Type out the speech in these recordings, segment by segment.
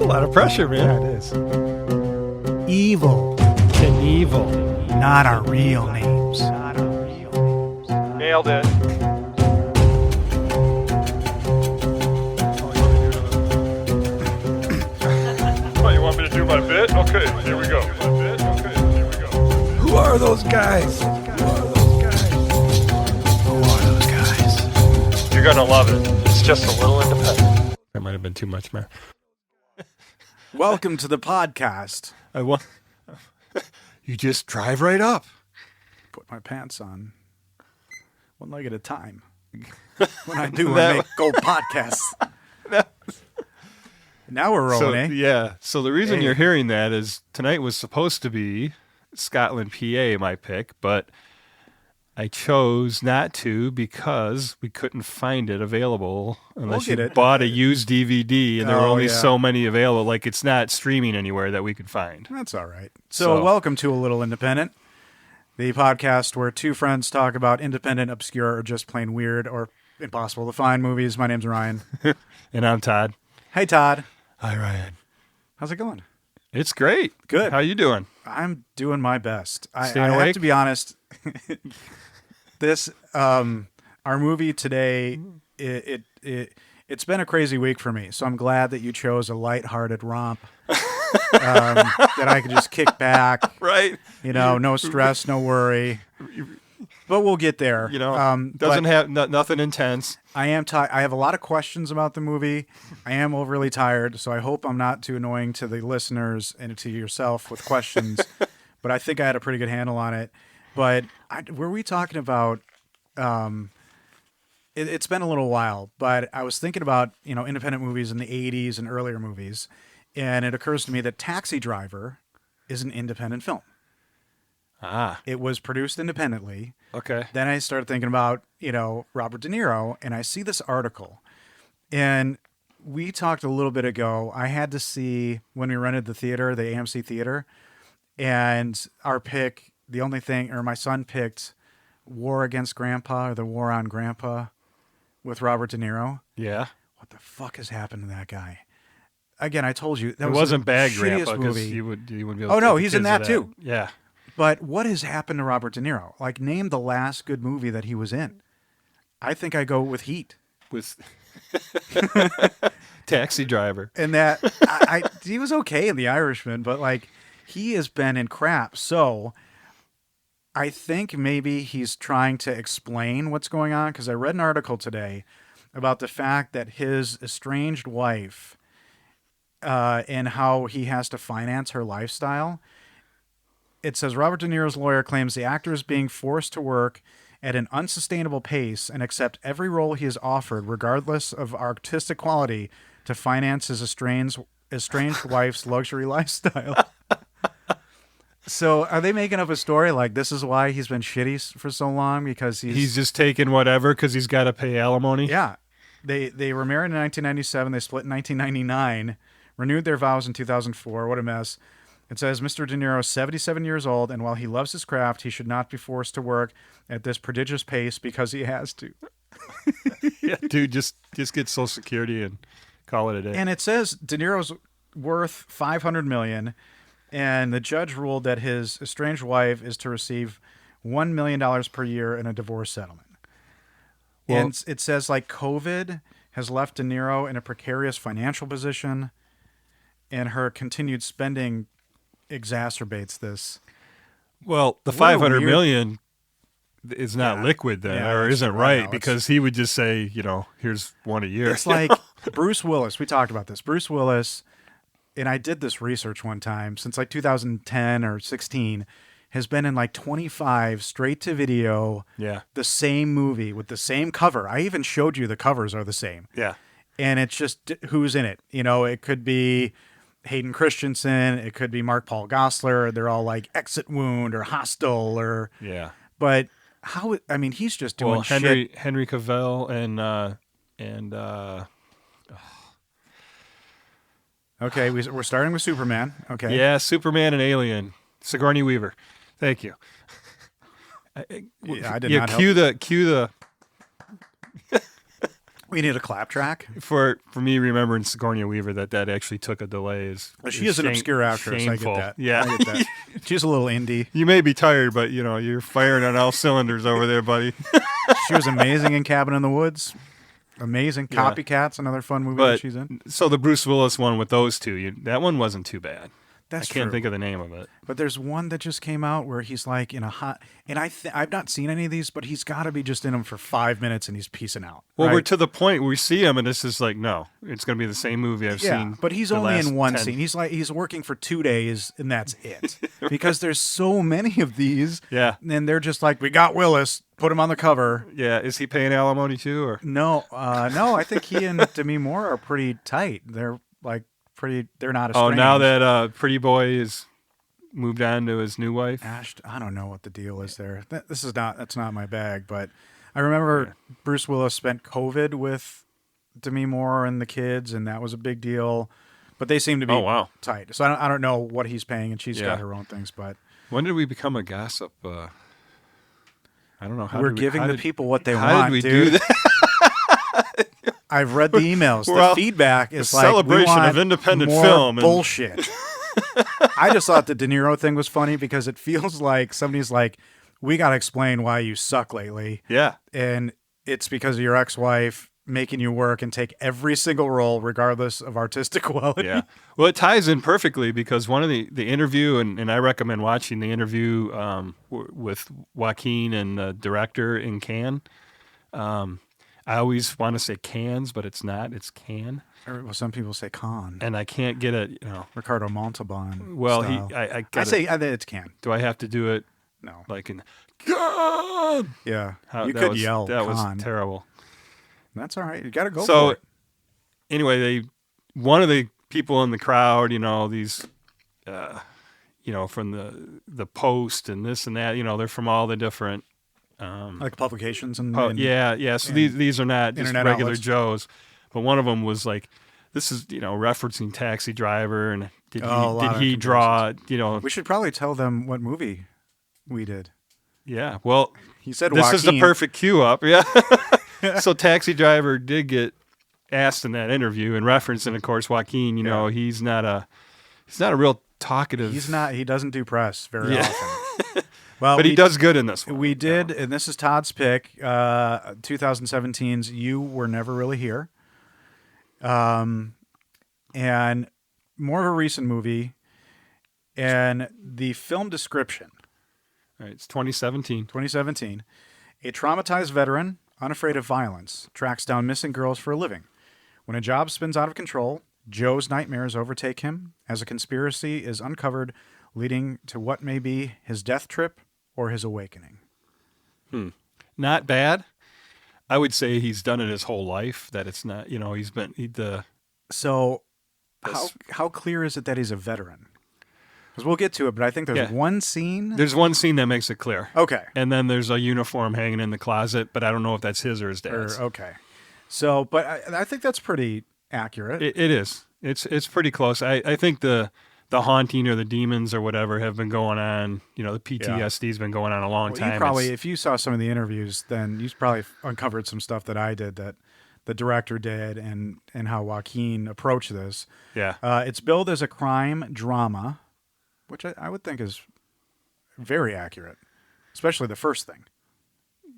a lot of pressure, man. Yeah, it is. Evil, Knievel. not our real names. Nailed it. Oh, you want me to do my bit? Okay, here we go. Who are those guys? You're gonna love it. It's just a little independent. That might have been too much, man. Welcome to the podcast. You just drive right up. Put my pants on one leg at a time. When I do, I make gold podcasts. Now we're rolling, eh? Yeah. So the reason Hey. you're hearing that is tonight was supposed to be Scotland, PA, my pick, but I chose not to because we couldn't find it available unless We'll get you it. bought a used DVD, and there were Oh, only yeah. so many available. Like, it's not streaming anywhere that we could find. That's all right. So welcome to A Little Independent, the podcast where two friends talk about independent, obscure, or just plain weird or impossible to find movies. My name's Ryan. And I'm Todd. Hey, Todd. Hi, Ryan. How's it going? It's great. Good. How you doing? I'm doing my best. I Staying have awake? to be honest. This our movie today. It's been a crazy week for me. So I'm glad that you chose a lighthearted romp that I could just kick back. Right. You know, no stress, no worry. But we'll get there. You know, but doesn't have nothing intense. I am I have a lot of questions about the movie. I am overly tired, so I hope I'm not too annoying to the listeners and to yourself with questions. But I think I had a pretty good handle on it. But were we talking about? It's been a little while, but I was thinking about independent movies in the '80s and earlier movies, and it occurs to me that Taxi Driver is an independent film. Ah, It was produced independently. okay. Then I started thinking about, Robert De Niro, and I see this article. And we talked a little bit ago. I had to see when we rented the theater, the AMC theater, and our pick, my son picked War Against Grandpa or The War on Grandpa with Robert De Niro. Yeah. What the fuck has happened to that guy? Again, I told you that It was wasn't the bad, shittiest Grandpa, because movie. you wouldn't be able to Oh, no, take the he's in kids that to too. Yeah. But what has happened to Robert De Niro? Like, name the last good movie that he was in. I think I go with Heat. With Taxi Driver. And that he was okay in The Irishman, but like he has been in crap. So I think maybe he's trying to explain what's going on, because I read an article today about the fact that his estranged wife and how he has to finance her lifestyle. It says Robert De Niro's lawyer claims the actor is being forced to work at an unsustainable pace and accept every role he is offered, regardless of artistic quality, to finance his estranged wife's luxury lifestyle. So are they making up a story like this is why he's been shitty for so long? Because He's just taking whatever because he's got to pay alimony? Yeah. They were married in 1997. They split in 1999, renewed their vows in 2004. What a mess. It says, Mr. De Niro is 77 years old, and while he loves his craft, he should not be forced to work at this prodigious pace because he has to. Yeah, dude, just get Social Security and call it a day. And it says De Niro's worth $500 million, and the judge ruled that his estranged wife is to receive $1 million per year in a divorce settlement. Well, and it says, like, COVID has left De Niro in a precarious financial position, and her continued spending exacerbates this. well, the What a $500 weird- million is not Yeah. liquid then, Yeah, or that's isn't true. I right, know. because he would just say, here's one a year. It's like Bruce Willis. We talked about this. Bruce Willis, and I did this research one time, since like 2010 or 16, has been in like 25 straight-to-video, Yeah. the same movie with the same cover. I even showed you the covers are the same. Yeah. And it's just who's in it. It could be Hayden Christensen. It could be Mark Paul Gosselaar. They're all like Exit Wound or Hostel or. Yeah. But he's just doing shit. Henry Cavill and Okay, we're starting with Superman. Okay. yeah, Superman and Alien, Sigourney Weaver. Thank you. Yeah, I did not help. Cue the. We need a clap track. For me, remembering Sigourney Weaver, that actually took a delay. She is an obscure actress. Shameful. I get that. Yeah. I get that. She's a little indie. You may be tired, but you're firing on all cylinders over there, buddy. She was amazing in Cabin in the Woods. Amazing. Yeah. Copycat's another fun movie But that she's in. so the Bruce Willis one with those two, that one wasn't too bad. That's I can't true. think of the name of it. But there's one that just came out where he's like in a hot, and I've not seen any of these, but he's got to be just in them for 5 minutes and he's peacing out. Well, right? we're to the point where we see him, and this is like, no, it's going to be the same movie I've Yeah, seen. but he's the only last in one 10. scene. He's working for 2 days and that's it. Because there's so many of these. Yeah. And they're just like, we got Willis, put him on the cover. Yeah, is he paying alimony too, or No, I think he and Demi Moore are pretty tight. They're like they're not estranged. oh, now that Pretty Boy is moved on to his new wife? I don't know what the deal is there. That's not my bag, but I remember Bruce Willis spent COVID with Demi Moore and the kids, and that was a big deal. But they seem to be tight. So I don't know what he's paying, and she's got her own things. But when did we become a gossip? I don't know. we're giving the people what they how want, did we dude. do that? I've read the emails. The feedback is like celebration we want of independent more film and- bullshit. I just thought the De Niro thing was funny because it feels like somebody's like, we got to explain why you suck lately. Yeah. And it's because of your ex-wife making you work and take every single role regardless of artistic quality. Yeah. Well, it ties in perfectly because one of the interview, and I recommend watching the interview with Joaquin and the director in Cannes. I always want to say Cannes, but it's not. It's Cannes. Or, well, some people say Con. And I can't get it, Ricardo Montalban. Well, style. I say it's Can. Do I have to do it No. like in God? Yeah. How, you that could was, yell That Con. was terrible. That's all right. You got to go So for it. anyway, one of the people in the crowd, these, from the Post and this and that, they're from all the different, Like publications and yeah. So these are not just internet regular outlets. Joes, but one of them was like, this is referencing Taxi Driver, and did he draw? We should probably tell them what movie we did. Yeah. Well, He said this is the Joaquin. perfect cue up. Yeah. So Taxi Driver did get asked in that interview and referenced, and of course Joaquin. He's not a real talkative. He's not. He doesn't do press very often. Well, but he does good in this one. We did, and this is Todd's pick. 2017's "You Were Never Really Here," and more of a recent movie. And the film description. All right, it's 2017. 2017. A traumatized veteran, unafraid of violence, tracks down missing girls for a living. When a job spins out of control, Joe's nightmares overtake him as a conspiracy is uncovered, leading to what may be his death trip or his awakening. Not bad. I would say he's done it his whole life. That it's not. He's been So, how clear is it that he's a veteran? Because we'll get to it, but I think there's one scene. There's one scene that makes it clear. Okay. And then there's a uniform hanging in the closet, but I don't know if that's his or his dad's. Okay. So, but I think that's pretty accurate. It is. It's pretty close. I think the haunting or the demons or whatever have been going on. The PTSD's been going on a long time. You probably, if you saw some of the interviews, then you probably uncovered some stuff that I did that the director did and how Joaquin approached this. Yeah. It's billed as a crime drama, which I would think is very accurate, especially the first thing.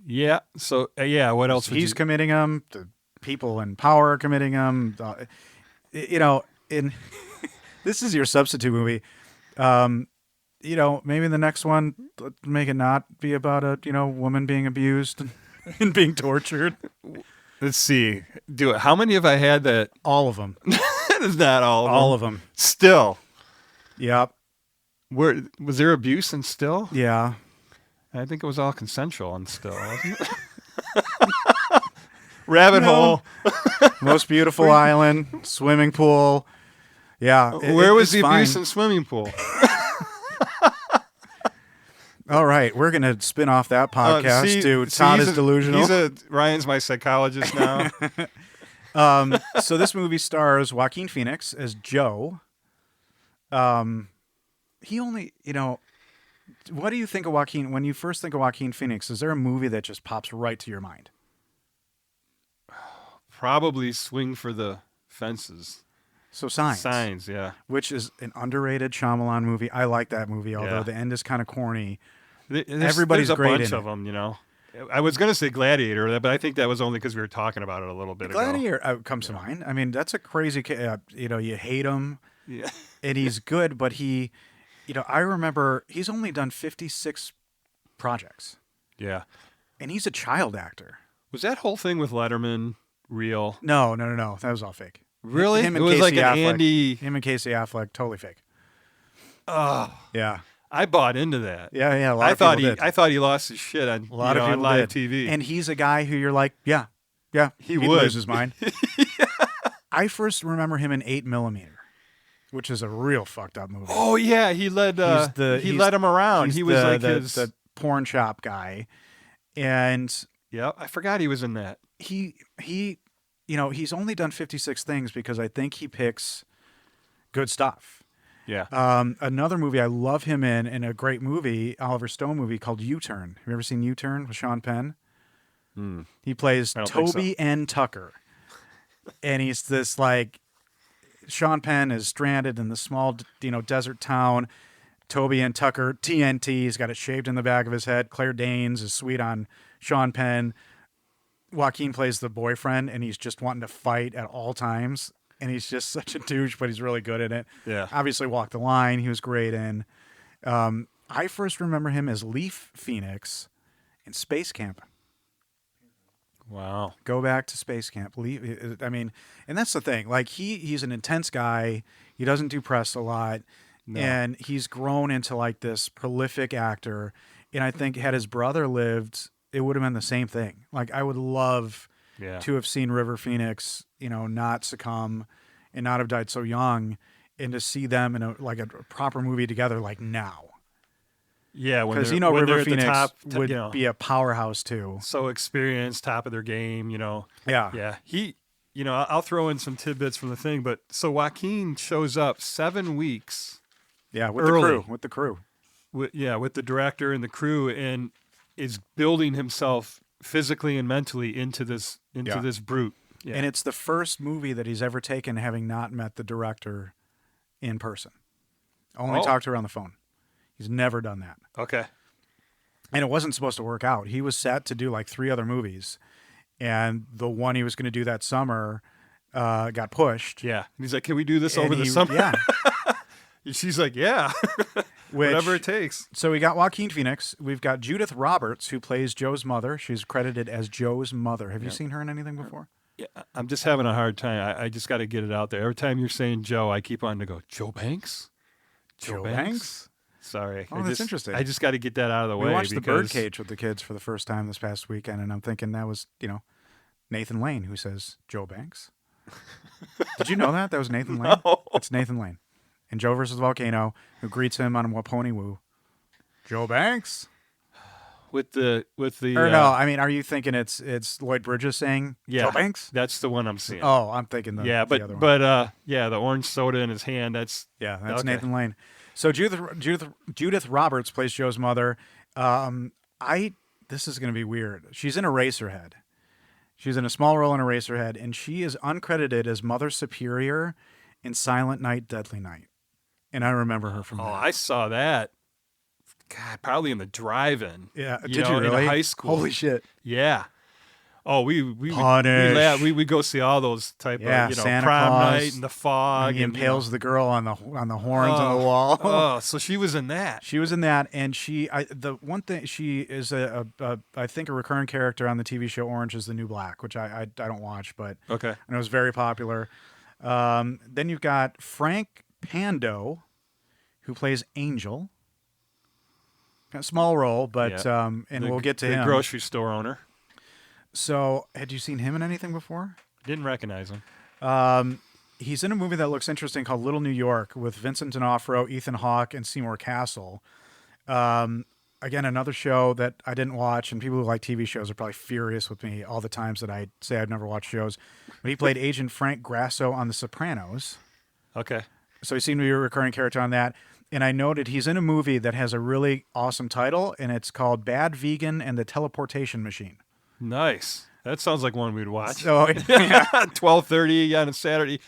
Yeah. So, what else? He's committing them. The people in power are committing them. In this is your substitute movie. Maybe the next one, make it not be about a woman being abused and being tortured. Let's see. Do it. How many have I had that? All of them. It's not all of them. All of them. Still. Yep. Was there abuse and Still? Yeah. I think it was all consensual and Still, wasn't it? Rabbit hole. Most beautiful island, swimming pool. Yeah. Where was the fine. abuse in swimming pool? All right, we're gonna spin off that podcast to Todd is delusional. Ryan's my psychologist now. So this movie stars Joaquin Phoenix as Joe. He only, what do you think of Joaquin? When you first think of Joaquin Phoenix, is there a movie that just pops right to your mind? probably Swing for the Fences. So Signs. Signs, yeah. Which is an underrated Shyamalan movie. I like that movie, although Yeah. the end is kind of corny. Everybody's great bunch in of it. them, you know. I was going to say Gladiator, but I think that was only because we were talking about it a little bit ago. Gladiator comes to mind. I mean, that's a crazy. You hate him, Yeah. and he's good, but he, I remember he's only done 56 projects, Yeah. and he's a child actor. Was that whole thing with Letterman real? No, that was all fake. Really? Him It and was Casey like an Affleck. Andy. Him and Casey Affleck, totally fake. Oh, Yeah, I bought into that. yeah. A lot I of people thought did. I thought he lost his shit on A lot of on people live did. TV. And he's a guy who you're like, yeah, He he'd would. lose his mind. I first remember him in 8mm, which is a real fucked up movie. Oh yeah, he led. He led him around. He's He was like the, his. the porn shop guy, and Yeah, I forgot he was in that. he he's only done 56 things because I think he picks good stuff. Yeah. Another movie I love him in a great movie, Oliver Stone movie called U-Turn. Have you ever seen U-Turn with Sean Penn? He plays I don't think so. Toby N. Tucker, and he's this like Sean Penn is stranded in the small desert town. Toby N. Tucker, TNT, he's got it shaved in the back of his head. Claire Danes is sweet on Sean Penn. Joaquin plays the boyfriend, and he's just wanting to fight at all times. And he's just such a douche, but he's really good at it. Yeah. Obviously, Walk the Line, he was great in. I first remember him as Leaf Phoenix in Space Camp. Wow. Go back to Space Camp. I mean, and that's the thing. Like he's an intense guy. He doesn't do press a lot, and he's grown into like this prolific actor. And I think had his brother lived, it would have been the same thing. Like I would love Yeah. to have seen River Phoenix, not succumb and not have died so young, and to see them in a proper movie together like now. Yeah, Because when River they're at the Phoenix top, would be a powerhouse too. so experienced, top of their game. Yeah. Yeah. I'll throw in some tidbits from the thing, but so Joaquin shows up 7 weeks. Yeah, with Early. the crew. With the director and the crew, and is building himself physically and mentally into this brute. Yeah. And it's the first movie that he's ever taken having not met the director in person. Only talked to her on the phone. He's never done that. Okay. And it wasn't supposed to work out. He was set to do like 3 other movies. And the one he was going to do that summer got pushed. Yeah. And he's like, "Can we do this And over the he- summer?" Yeah. And she's like, "Yeah." Whatever it takes. So we got Joaquin Phoenix. We've got Judith Roberts, who plays Joe's mother. She's credited as Joe's mother. Have you seen her in anything before? Yeah, I'm just having a hard time. I just got to get it out there. Every time you're saying Joe, I keep on to go, Joe Banks? Joe Banks? Sorry. Oh, that's interesting. I just got to get that out of the way. We watched The because- Birdcage with the kids for the first time this past weekend, and I'm thinking that was, Nathan Lane who says Joe Banks. Did you know that? That was Nathan Lane? No. It's Nathan Lane. In Joe versus Volcano, who greets him on Waponi Woo. Joe Banks? With the Or no, I mean, are you thinking it's Lloyd Bridges saying Joe Banks? That's the one I'm seeing. Oh, I'm thinking the but other one. the orange soda in his hand. That's That's okay. Nathan Lane. So Judith Roberts plays Joe's mother. This is going to be weird. She's in Eraserhead. She's in a small role in Eraserhead, and she is uncredited as Mother Superior in Silent Night, Deadly Night. And I remember her from Oh, that. I saw that. God, probably in the drive-in. Yeah, you did know, you really? in high school? Holy shit! Yeah. Oh, we Punish. we go see all those type Yeah, of Santa prom Claus. night and the fog. He and, impales the girl on the horns on the wall. Oh, so she was in that. She was in that, and she is I think a recurring character on the TV show Orange is the New Black, which I don't watch, but Okay. I know it was very popular. Then you've got Frank Pando, who plays Angel. Got a small role, but Yeah. we'll get to the him. grocery store owner. So, had you seen him in anything before? Didn't recognize him. He's in a movie that looks interesting called Little New York with Vincent D'Onofrio, Ethan Hawke, and Seymour Castle. Again, another show that I didn't watch, and people who like TV shows are probably furious with me all the times that I say I've never watched shows. But he played Agent Frank Grasso on The Sopranos. Okay. So he seemed to be a recurring character on that. And I noted he's in a movie that has a really awesome title, and it's called Bad Vegan and the Teleportation Machine. Nice. That sounds like one we'd watch. So, yeah, 12:30 on a Saturday.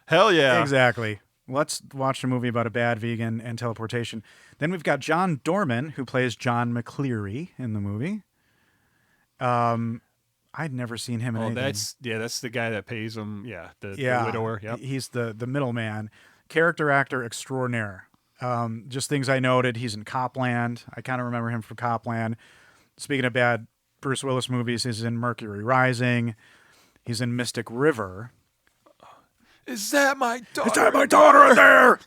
Hell yeah. exactly. Let's watch a movie about a bad vegan and teleportation. Then we've got John Dorman, who plays John McCleary in the movie. I'd never seen him in anything. That's the guy that pays him. Yeah, the widower. Yep. He's the middleman, character actor extraordinaire. Just things I noted. He's in Copland. I kind of remember him from Copland. Speaking of bad Bruce Willis movies, he's in Mercury Rising. He's in Mystic River. Is that my daughter? Is that my daughter in there?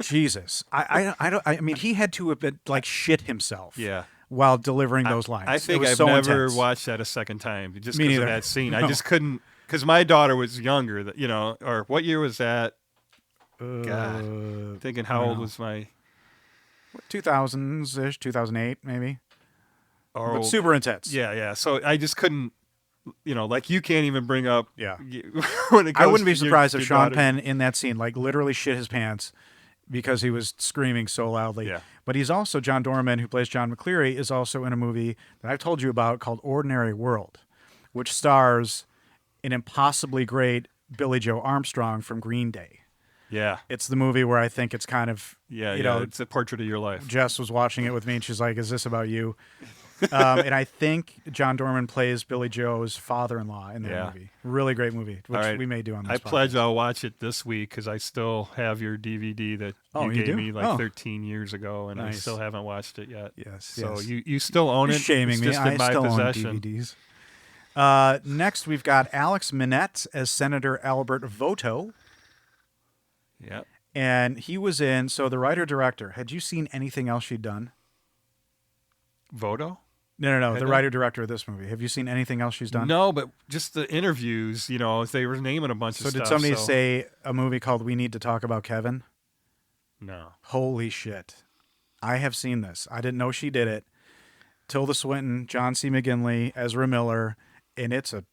Jesus, I mean, he had to have been like shit himself. Yeah. While delivering those lines. I think I've so never intense. watched that a second time just Me because of neither. that scene. No. I just couldn't, because my daughter was younger, or what year was that? God. Thinking how old was my... 2000s-ish, 2008 maybe. Or But super intense. Yeah. So I just couldn't, like you can't even bring up... Yeah. when it I goes wouldn't be to surprised your if Sean daughter. Penn in that scene like literally shit his pants because he was screaming so loudly. Yeah. But he's also, John Dorman, who plays John McCleary, is also in a movie that I've told you about called Ordinary World, which stars an impossibly great Billy Joe Armstrong from Green Day. Yeah. It's the movie where I think it's kind of, It's a portrait of your life. Jess was watching it with me and she's like, is this about you? And I think John Dorman plays Billy Joe's father-in-law in that movie. Really great movie, which All right. we may do on this I podcast. pledge I'll watch it this week because I still have your DVD that you you gave do? me like Oh. 13 years ago, and I Nice. still haven't watched it yet. Yes, So yes. you still own it? You're shaming it's me. just I in my still possession. own DVDs. Next, we've got Alex Minette as Senator Albert Voto. Yeah. And he was in, so the writer-director, had you seen anything else she'd done? Voto? No. I The don't. writer-director of this movie. Have you seen anything else she's done? No, but just the interviews, they were naming a bunch So of stuff. did somebody say a movie called We Need to Talk About Kevin? No. Holy shit. I have seen this. I didn't know she did it. Tilda Swinton, John C. McGinley, Ezra Miller, and it's a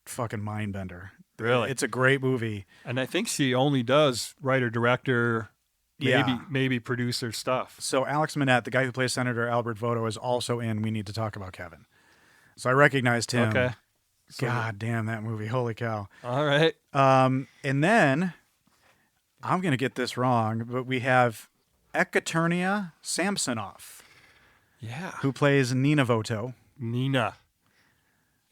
fucking mind bender. Really? It's a great movie. And I think she only does writer, director, maybe producer stuff. So Alex Minette, the guy who plays Senator Albert Voto, is also in We Need to Talk About Kevin. So I recognized him. Okay. God damn that movie. Holy cow. All right. And then, I'm going to get this wrong, but we have Ekaterina Samsonov, Yeah. who plays Nina Voto. Nina.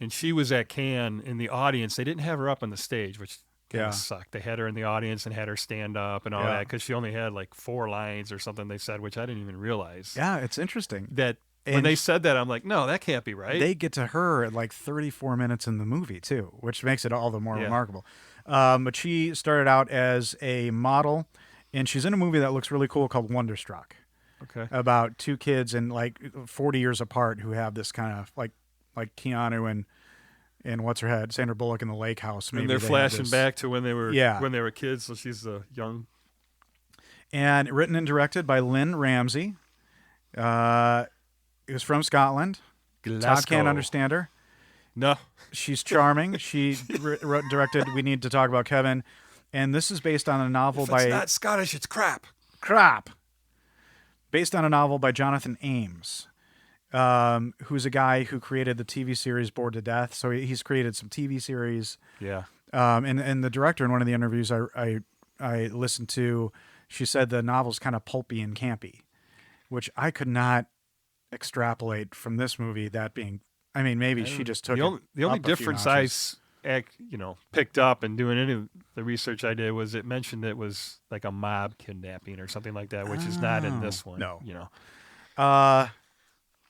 And she was at Cannes in the audience. They didn't have her up on the stage, which kind of sucked. They had her in the audience and had her stand up and all that because she only had like 4 lines or something they said, which I didn't even realize. Yeah, it's interesting. That when And they said that, I'm like, no, that can't be right. They get to her at like 34 minutes in the movie, too, which makes it all the more Yeah. remarkable. But she started out as a model, and she's in a movie that looks really cool called Wonderstruck, Okay. about 2 kids and like 40 years apart who have this kind of like Keanu and what's her head, Sandra Bullock in the lake house. Maybe And they're they had flashing this. back to when they were Yeah. when they were kids, so she's a young. And written and directed by Lynn Ramsey. It was from Scotland. Todd can't understand her. No. She's charming. She wrote and directed We Need to Talk About Kevin. And this is based on a novel If by... it's not Scottish, it's crap. Crap! Based on a novel by Jonathan Ames, who's a guy who created the TV series Bored to Death. So he's created some TV series. Yeah. And the director in one of the interviews I listened to, she said the novel's kind of pulpy and campy, which I could not extrapolate from this movie. That being, I mean, maybe she just took the only up a few difference notches. picked up and doing any of the research I did was it mentioned it was like a mob kidnapping or something like that, which is not in this one. No.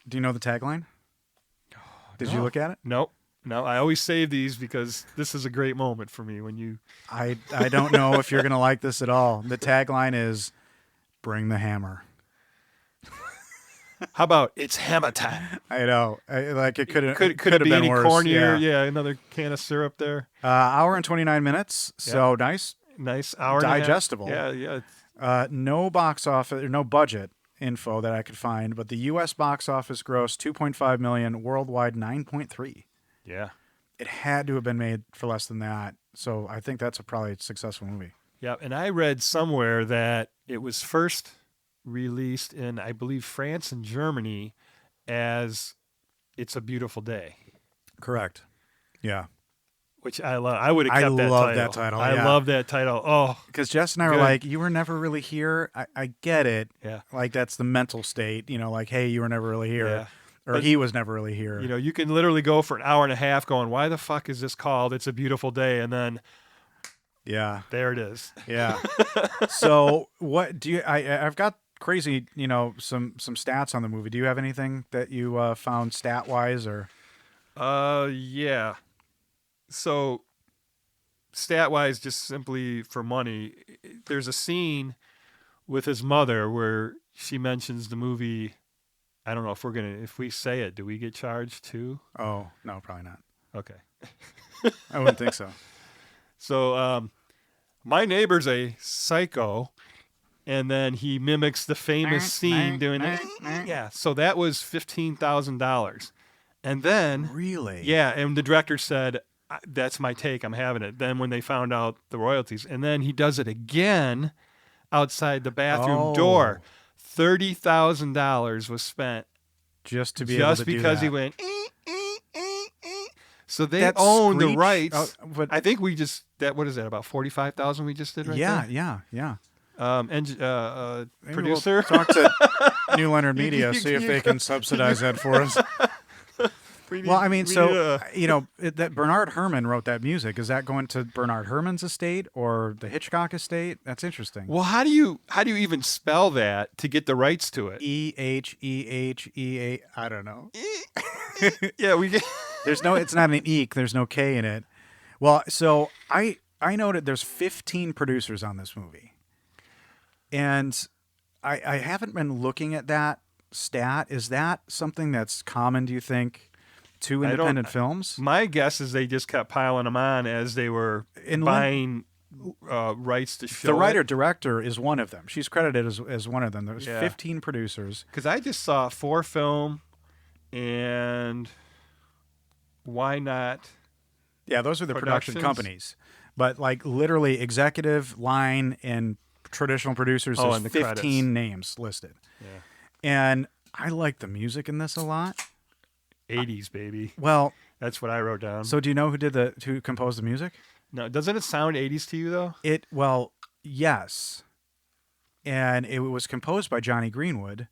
Do you know the tagline? Did you No. look at it? Nope. No, I always save these because this is a great moment for me when you. I don't know if you're gonna like this at all. The tagline is "Bring the hammer." How about it's hammer time? I know, it could have Could been it be any worse. cornier? Yeah. Yeah, another can of syrup there. Hour and 29 minutes. So nice. Nice hour. and a half. Digestible. Yeah. No box office or no budget info that I could find, but the U.S. box office grossed 2.5 million, worldwide 9.3. Yeah. It had to have been made for less than that. So I think that's probably a successful movie. Yeah, and I read somewhere that it was first released in, I believe, France and Germany as It's a Beautiful Day. Correct. Yeah. which I love. I would have kept that title. I love that title. I love that title. Oh, because Jess and I were good. like, you were never really here. I get it. Yeah. Like that's the mental state, like, hey, you were never really here. Yeah. Or But, he was never really here. You can literally go for an hour and a half going, why the fuck is this called? It's a Beautiful Day. And then Yeah. there it is. Yeah. So what do you? I've got crazy, some stats on the movie. Do you have anything that you found stat wise or? Yeah. So stat wise, just simply for money, there's a scene with his mother where she mentions the movie. I don't know if we say it, do we get charged too? Oh no, probably not. Okay. I wouldn't think so. So, my neighbor's a psycho, and then he mimics the famous scene doing it. Yeah, so that was $15,000. And then, Really? yeah, and the director said, that's my take, I'm having it. Then when they found out the royalties, and then he does it again outside the bathroom door. $30,000 was spent just to be able to do that. just because he went. So they That own the screech? rights. But I think we just what is that? About 45,000 we just did right there. yeah. And Maybe producer. we'll talk to New Leonard Media, see if they can subsidize that for us. Well, I mean, that Bernard Herrmann wrote that music. Is that going to Bernard Herrmann's estate or the Hitchcock estate? That's interesting. Well, how do you even spell that to get the rights to it? EHEHEA. I don't know. Yeah, we get. It's not an eek. There's no K in it. Well, so I noted there's 15 producers on this movie, and I haven't been looking at that stat. Is that something that's common? Do you think? To independent films? My guess is they just kept piling them on as they were buying rights to show. The writer-director is one of them. She's credited as one of them. There's 15 producers. Because I just saw 4 film, and why not? Yeah, those are the production companies. But like literally executive, line, and traditional producers, there's and the 15 credits. names listed. Yeah. And I like the music in this a lot. 80s, baby. Well, that's what I wrote down. So do you know who composed the music? No, doesn't it sound 80s to you though? Yes. And it was composed by Johnny Greenwood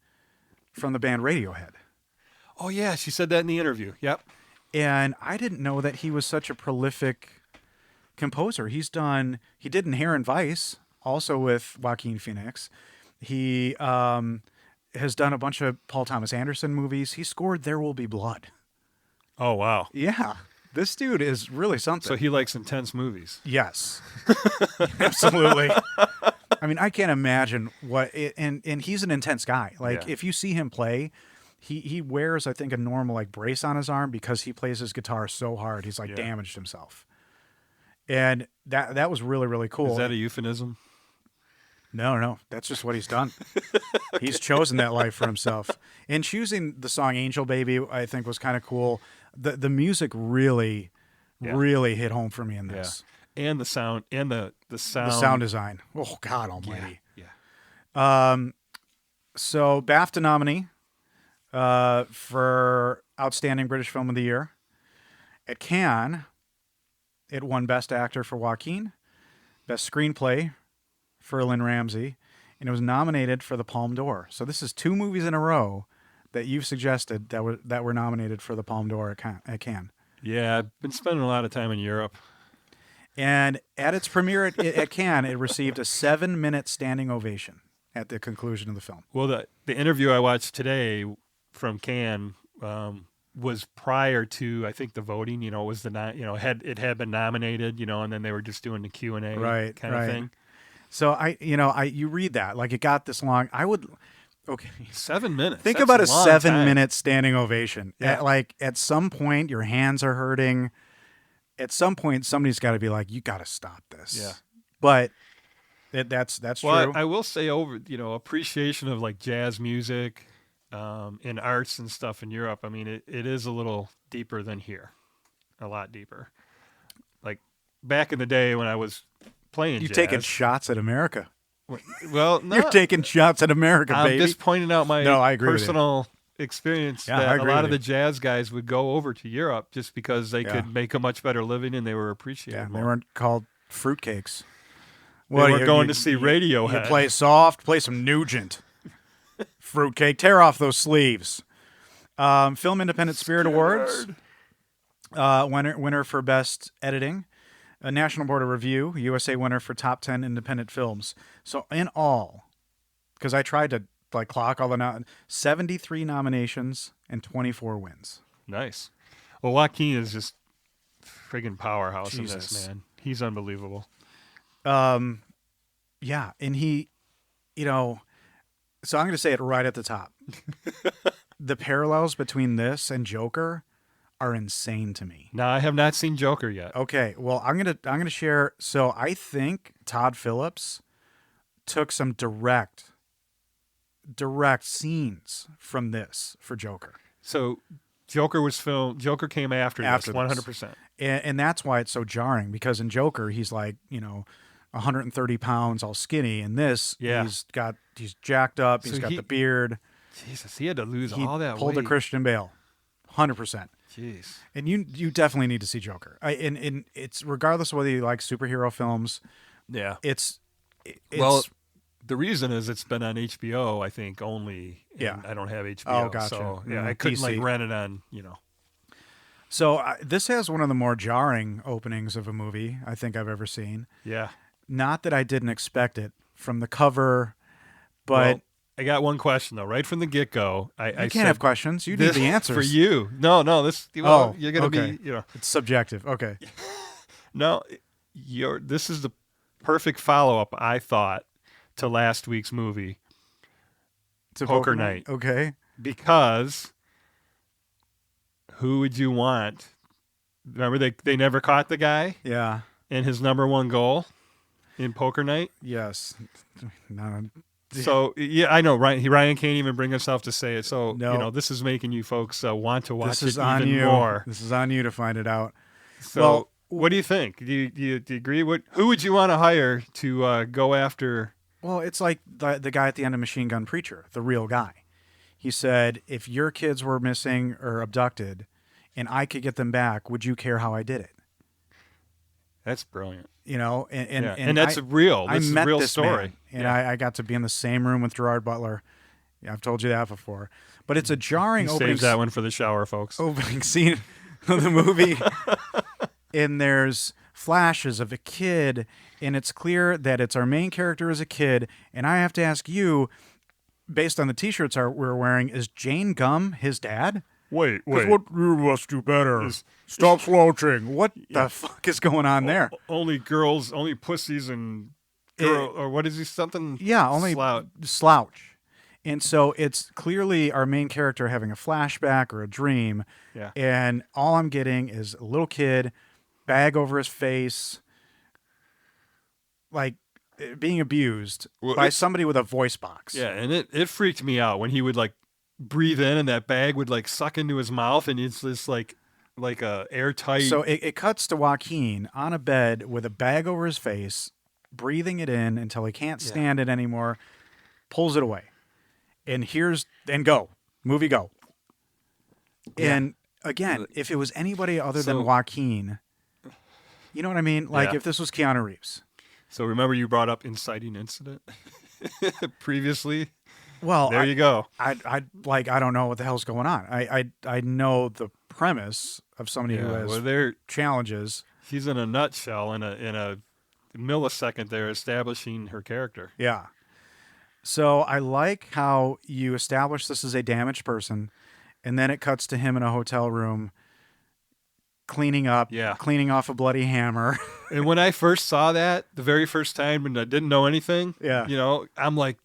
from the band Radiohead. Oh yeah, she said that in the interview. Yep. And I didn't know that he was such a prolific composer. He did Inherent Vice, also with Joaquin Phoenix. He has done a bunch of Paul Thomas Anderson movies. He scored There Will Be Blood. Oh, wow. Yeah. This dude is really something. So he likes intense movies. Yes. Absolutely. I mean, I can't imagine and he's an intense guy. Like, if you see him play, he wears, I think, a normal, brace on his arm because he plays his guitar so hard. He's, damaged himself. And that was really, really cool. Is that a euphemism? No. That's just what he's done. He's chosen that life for himself. And choosing the song Angel Baby, I think, was kind of cool. The music really hit home for me in this. Yeah. And the sound the sound design. Oh, God almighty. Yeah. So BAFTA nominee for Outstanding British Film of the Year. At Cannes, it won Best Actor for Joaquin, Best Screenplay for Lynn Ramsey, and it was nominated for the Palme d'Or. So this is 2 movies in a row that you've suggested that were nominated for the Palme d'Or at Cannes. Yeah, I've been spending a lot of time in Europe. And at its premiere at Cannes, it received a 7-minute standing ovation at the conclusion of the film. Well, the interview I watched today from Cannes was prior to, I think, the voting. It was it had been nominated. And then they were just doing the Q&A kind of thing. So you read that it got this long. I would. Okay. 7 minutes. Think That's about a 7-minute standing ovation. Yeah. At some point, your hands are hurting. At some point, somebody's got to be like, "You got to stop this." Yeah. But that's well, true. I will say appreciation of jazz music, and arts and stuff in Europe. I mean, it is a little deeper than here, a lot deeper. Like back in the day when I was playing You're jazz. taking shots at America. Well, no, You're taking shots at America, I'm baby. just pointing out my I agree personal experience Yeah, I that a agree lot with of you. the jazz guys would go over to Europe just because they Yeah. could make a much better living and they were appreciated Yeah, more. they weren't called fruitcakes. They weren't going to see Radiohead. You play soft, play some Nugent. Fruitcake, tear off those sleeves. Film Independent Spirit Awards. Winner for Best Editing. A National Board of Review. USA winner for Top 10 Independent Films. So in all, because I tried to clock all the 73 nominations and 24 wins. Nice. Well, Joaquin is just friggin' powerhouse in Jesus. this, man. He's unbelievable. Yeah, and he, so I'm going to say it right at the top. The parallels between this and Joker are insane to me. Now, I have not seen Joker yet. Okay, well, I'm gonna share. So I think Todd Phillips took some direct scenes from this for Joker. So Joker was filmed. Joker came after this, this. 100%. And that's why it's so jarring, because in Joker he's 130 pounds, all skinny. In this, Yeah. he's jacked up. So He's got the beard. Jesus, he had to lose He all that pulled weight. a Christian Bale, 100%. Jeez. And you definitely need to see Joker. And it's regardless of whether you like superhero films. Yeah. It's Well, the reason is it's been on HBO, I think, only. And Yeah. I don't have HBO. Oh, gotcha. So, yeah, Mm, I couldn't PC. rent it on, So this has one of the more jarring openings of a movie I think I've ever seen. Yeah. Not that I didn't expect it from the cover, but Well, I got one question, though. Right from the get-go, I you can't said, have questions. You need this- the answers. For you. No, this, you're going to okay. be, It's subjective. Okay. No, this is the perfect follow-up, I thought, to last week's movie, To Poker Night. Okay. because who would you want? Remember, they never caught the guy Yeah. in his number one goal in Poker Night? Yes. No. So, yeah, I know, Ryan can't even bring himself to say it. So, No. this is making you folks want to watch This is it on even you. more. This is on you to find it out. So, Well, what do you think? Do you agree? Who would you want to hire to go after? Well, it's like the guy at the end of Machine Gun Preacher, the real guy. He said, if your kids were missing or abducted and I could get them back, would you care how I did it? That's brilliant. And that's real. This is met a real this story. man, and I got to be in the same room with Gerard Butler. Yeah, I've told you that before. But it's a jarring Save that one for the shower, folks. opening scene of the movie. And there's flashes of a kid, and it's clear that it's our main character as a kid. And I have to ask you, based on the T-shirts we're wearing, is Jane Gum his dad? Wait. What you must do better. Stop slouching. What the fuck is going on there? Only girls, only pussies, and or what is he? Something? Yeah, only slouch. And so it's clearly our main character having a flashback or a dream. Yeah. And all I'm getting is a little kid, bag over his face, being abused by somebody with a voice box. Yeah, and it freaked me out when he would breathe in and that bag would suck into his mouth, and it's just like a airtight. So it cuts to Joaquin on a bed with a bag over his face, breathing it in until he can't stand it anymore, pulls it away. And go. Movie go. Yeah. And again, if it was anybody other than Joaquin, you know what I mean? If this was Keanu Reeves. So remember you brought up inciting incident previously? Well, there you go. I don't know what the hell's going on. I know the premise of somebody who has challenges. She's in a nutshell in a millisecond there establishing her character. Yeah. So I like how you establish this as a damaged person, and then it cuts to him in a hotel room cleaning up, cleaning off a bloody hammer. And when I first saw that the very first time and I didn't know anything, I'm like,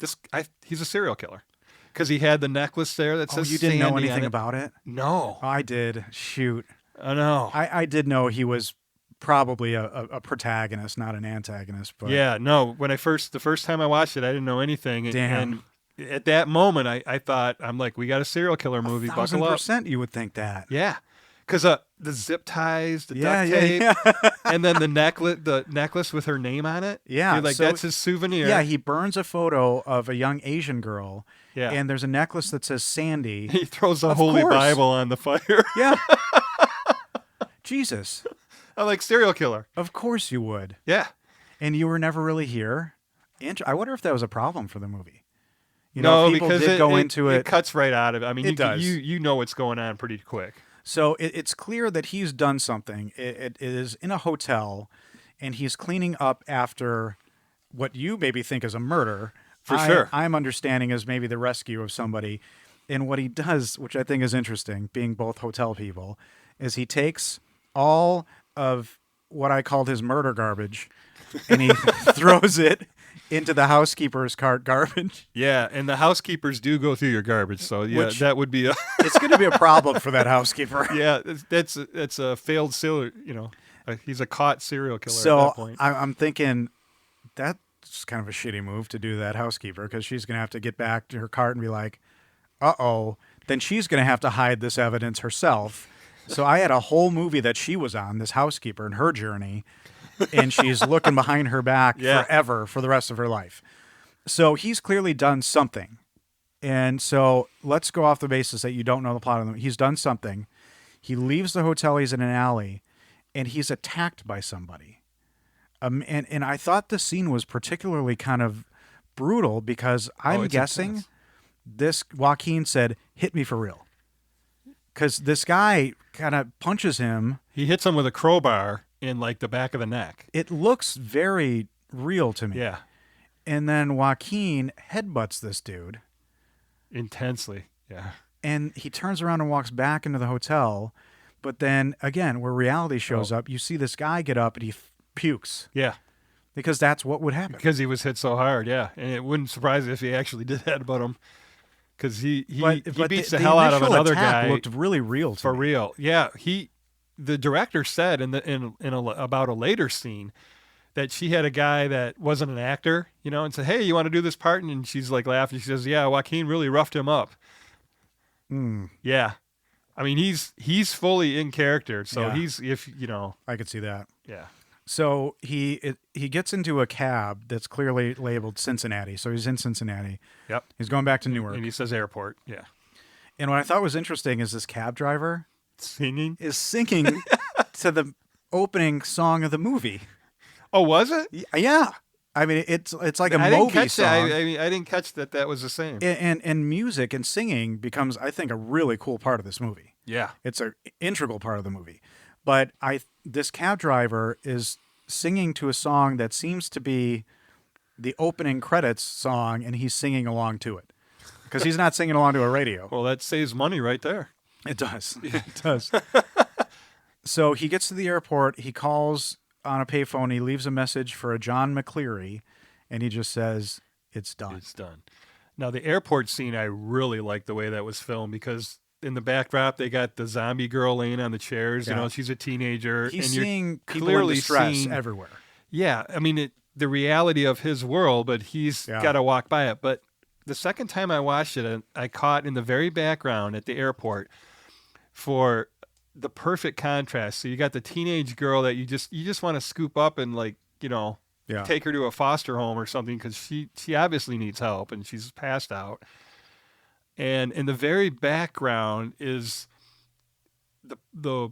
he's a serial killer. Because he had the necklace there that says you didn't know Sandy anything on it. about it? No. Oh, I did. Shoot. I know. I did know he was probably a protagonist, not an antagonist. But yeah, no. The first time I watched it, I didn't know anything. Damn. And at that moment, I thought, I'm like, we got a serial killer movie. Buckle up. 1,000% you would think that. Yeah. Because the zip ties, the Yeah, duct yeah, tape, yeah. and then the necklace with her name on it. Yeah, You're like, so- that's his souvenir. Yeah, he burns a photo of a young Asian girl, Yeah. and there's a necklace that says Sandy. He throws the Of Holy course. Bible on the fire. Yeah. Jesus. I like serial killer. Of course you would. Yeah. And you were never really here? I wonder if that was a problem for the movie. No, people because did go into it it. cuts right out of it. I mean, It does. You know what's going on pretty quick. So it's clear that he's done something. It is in a hotel, and he's cleaning up after what you maybe think is a murder. For sure. I'm understanding as maybe the rescue of somebody. And what he does, which I think is interesting, being both hotel people, is he takes all of what I called his murder garbage, and he throws it into the housekeeper's cart garbage. Yeah, and the housekeepers do go through your garbage, so yeah, Which- that would be a It's going to be a problem for that housekeeper. yeah. That's a failed serial. He's a caught serial killer at So that point. I'm thinking that's kind of a shitty move to do that housekeeper, because she's going to have to get back to her cart and be like, uh-oh. Then she's going to have to hide this evidence herself. So I had a whole movie that she was on, this housekeeper and her journey, and she's looking behind her back Yeah. forever for the rest of her life. So he's clearly done something. And so let's go off the basis that you don't know the plot of the movie. He's done something. He leaves the hotel, he's in an alley, and he's attacked by somebody. And I thought the scene was particularly kind of brutal because I'm it's guessing intense. this Joaquin said, "Hit me for real." Because this guy kind of punches him. He hits him with a crowbar in like the back of the neck. It looks very real to me. Yeah, And then Joaquin headbutts this dude, intensely. Yeah. and he turns around and walks back into the hotel. But then again, where reality shows up, you see this guy get up and he pukes, Yeah, because that's what would happen. because he was hit so hard. Yeah, and it wouldn't surprise me if he actually did headbutt him, because he beats the hell out of initial another attack guy looked really real to for me. real. Yeah, the director said about a later scene that she had a guy that wasn't an actor, and said, "Hey, you want to do this part?" And she's like laughing. She says, "Yeah, Joaquin really roughed him up." Yeah, I mean he's fully in character, so Yeah. I could see that. yeah. So he gets into a cab that's clearly labeled Cincinnati. So he's in Cincinnati. Yep. He's going back to Newark. And he says airport. Yeah. And what I thought was interesting is this cab driver Singing. is singing to the opening song of the movie. Oh, was it? Yeah. I mean, it's like a I didn't Moby catch song. that. I mean, I didn't catch that was the same. And music and singing becomes, I think, a really cool part of this movie. Yeah. It's an integral part of the movie. But this cab driver is singing to a song that seems to be the opening credits song, and he's singing along to it, because he's not singing along to a radio. Well, that saves money right there. It does. It does. So he gets to the airport. He calls on a payphone. He leaves a message for a John McCleary, and he just says, "It's done." It's done. Now, the airport scene, I really like the way that was filmed, because in the backdrop, they got the zombie girl laying on the chairs. Yeah. She's a teenager. He's and you're seeing people clearly in distress seeing, everywhere. Yeah. I mean, the reality of his world, but he's Yeah. got to walk by it. But the second time I watched it, I caught in the very background at the airport for the perfect contrast. So you got the teenage girl that you just want to scoop up and Yeah. take her to a foster home or something, because she obviously needs help and she's passed out. And in the very background is the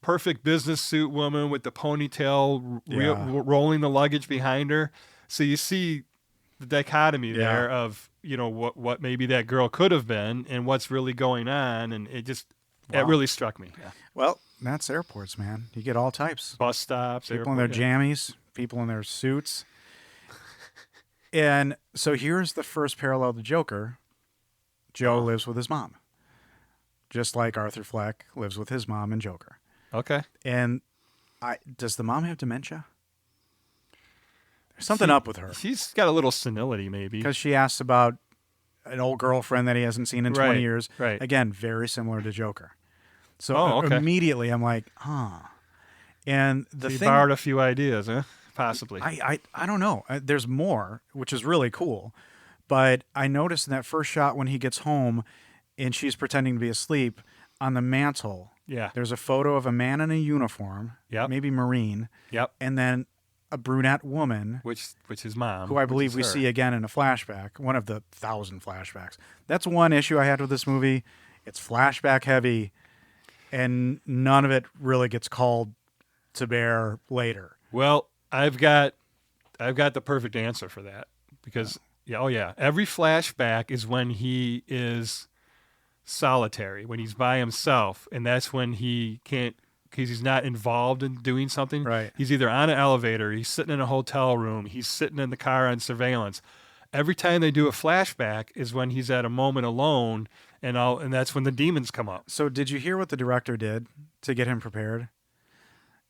perfect business suit woman with the ponytail Yeah. rolling the luggage behind her. So you see the dichotomy Yeah. there of what maybe that girl could have been and what's really going on, and it Wow. really struck me. Yeah. Well, that's airports, man. You get all types. Bus stops, People in their airport, yeah. jammies, people in their suits. And so here's the first parallel to Joker. Joe lives with his mom, just like Arthur Fleck lives with his mom in Joker. Okay. And does the mom have dementia? There's something up with her, She's got a little senility, maybe. because she asks about an old girlfriend that he hasn't seen in 20 Right, years. right. Again, very similar to Joker. So Okay. immediately I'm like, huh. And the She thing, borrowed a few ideas, huh? Possibly. I don't know. There's more, which is really cool. But I noticed in that first shot when he gets home and she's pretending to be asleep, on the mantle Yeah. There's a photo of a man in a uniform, Yep. maybe Marine, Yep. and then a brunette woman, Which is mom. who I which believe is we her. see again in a flashback, one of the 1,000 flashbacks. That's one issue I had with this movie. It's flashback heavy, and none of it really gets called to bear later. Well, I've got the perfect answer for that because every flashback is when he is solitary, when he's by himself, and that's when he can't because he's not involved in doing something. Right. He's either on an elevator, he's sitting in a hotel room, he's sitting in the car on surveillance. Every time they do a flashback is when he's at a moment alone, and that's when the demons come up. So did you hear what the director did to get him prepared?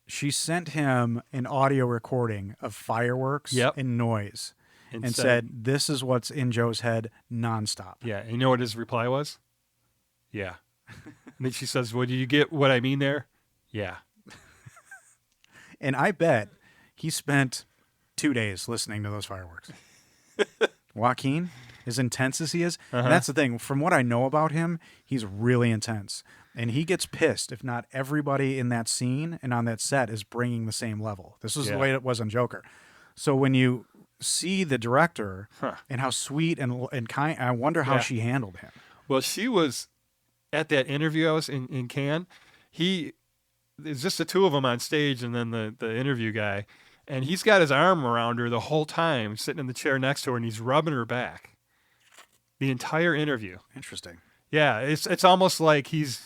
She sent him an audio recording of fireworks Yep. and noise and said, this is what's in Joe's head nonstop. Yeah, and you know what his reply was? Yeah. And then she says, well, do you get what I mean there? Yeah. And I bet he spent 2 days listening to those fireworks. Joaquin, as intense as he is, and that's the thing. From what I know about him, he's really intense. And he gets pissed if not everybody in that scene and on that set is bringing the same level. This is the way it was on Joker. So when you see the director and how sweet and kind, I wonder how she handled him. Well, she was at that interview I was in Cannes. It's just the two of them on stage and then the interview guy. And he's got his arm around her the whole time, sitting in the chair next to her, and he's rubbing her back the entire interview. Interesting. Yeah, it's almost like he's,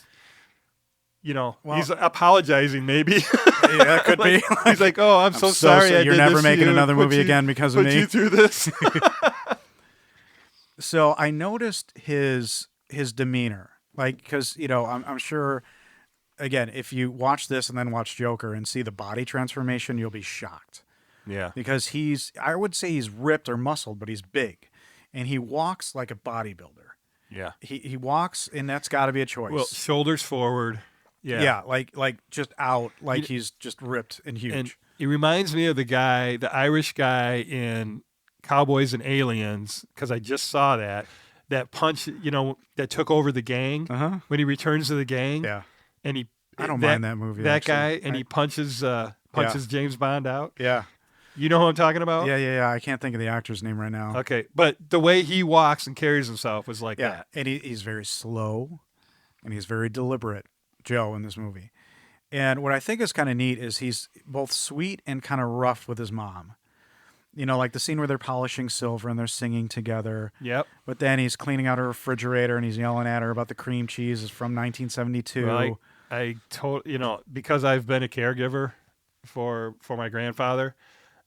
he's apologizing maybe. Yeah, that could be. He's like, oh, I'm so sorry. You're never making another movie again because of me. Put you through this. So I noticed his demeanor, like, because I'm sure, again, if you watch this and then watch Joker and see the body transformation, you'll be shocked. Yeah, because I would say he's ripped or muscled, but he's big, and he walks like a bodybuilder. Yeah, he walks, and that's got to be a choice. Well, shoulders forward. Yeah, like just out, like he's just ripped and huge. And it reminds me of the Irish guy in Cowboys and Aliens, because I just saw that punch, that took over the gang when he returns to the gang. Yeah, and I don't mind that movie. That actually. guy, and he punches James Bond out. Yeah, you know who I'm talking about? Yeah. I can't think of the actor's name right now. Okay, but the way he walks and carries himself was like that. And he's very slow, and he's very deliberate, Joe, in this movie. And what I think is kind of neat is he's both sweet and kind of rough with his mom. Like the scene where they're polishing silver and they're singing together. Yep. But then he's cleaning out her refrigerator and he's yelling at her about the cream cheese is from 1972. Well, I because I've been a caregiver for my grandfather,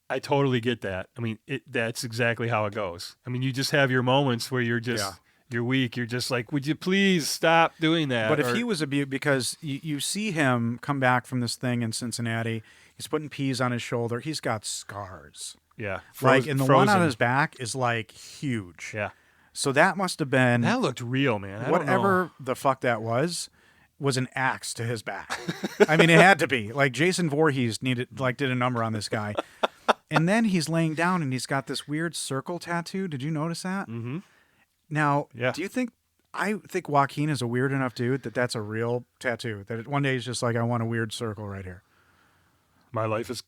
I totally get that. I mean, that's exactly how it goes. I mean, you just have your moments where you're just you're weak. You're just like, would you please stop doing that? But if he was abused, because you see him come back from this thing in Cincinnati, he's putting peas on his shoulder. He's got scars. Yeah. And the one on his back is like huge. Yeah. So that must have been. That looked real, man. Whatever the fuck that was an axe to his back. I mean, it had to be. Like Jason Voorhees did a number on this guy. And then he's laying down and he's got this weird circle tattoo. Did you notice that? Mm-hmm. Now, do you think? I think Joaquin is a weird enough dude that's a real tattoo. That one day he's just like, I want a weird circle right here. My life is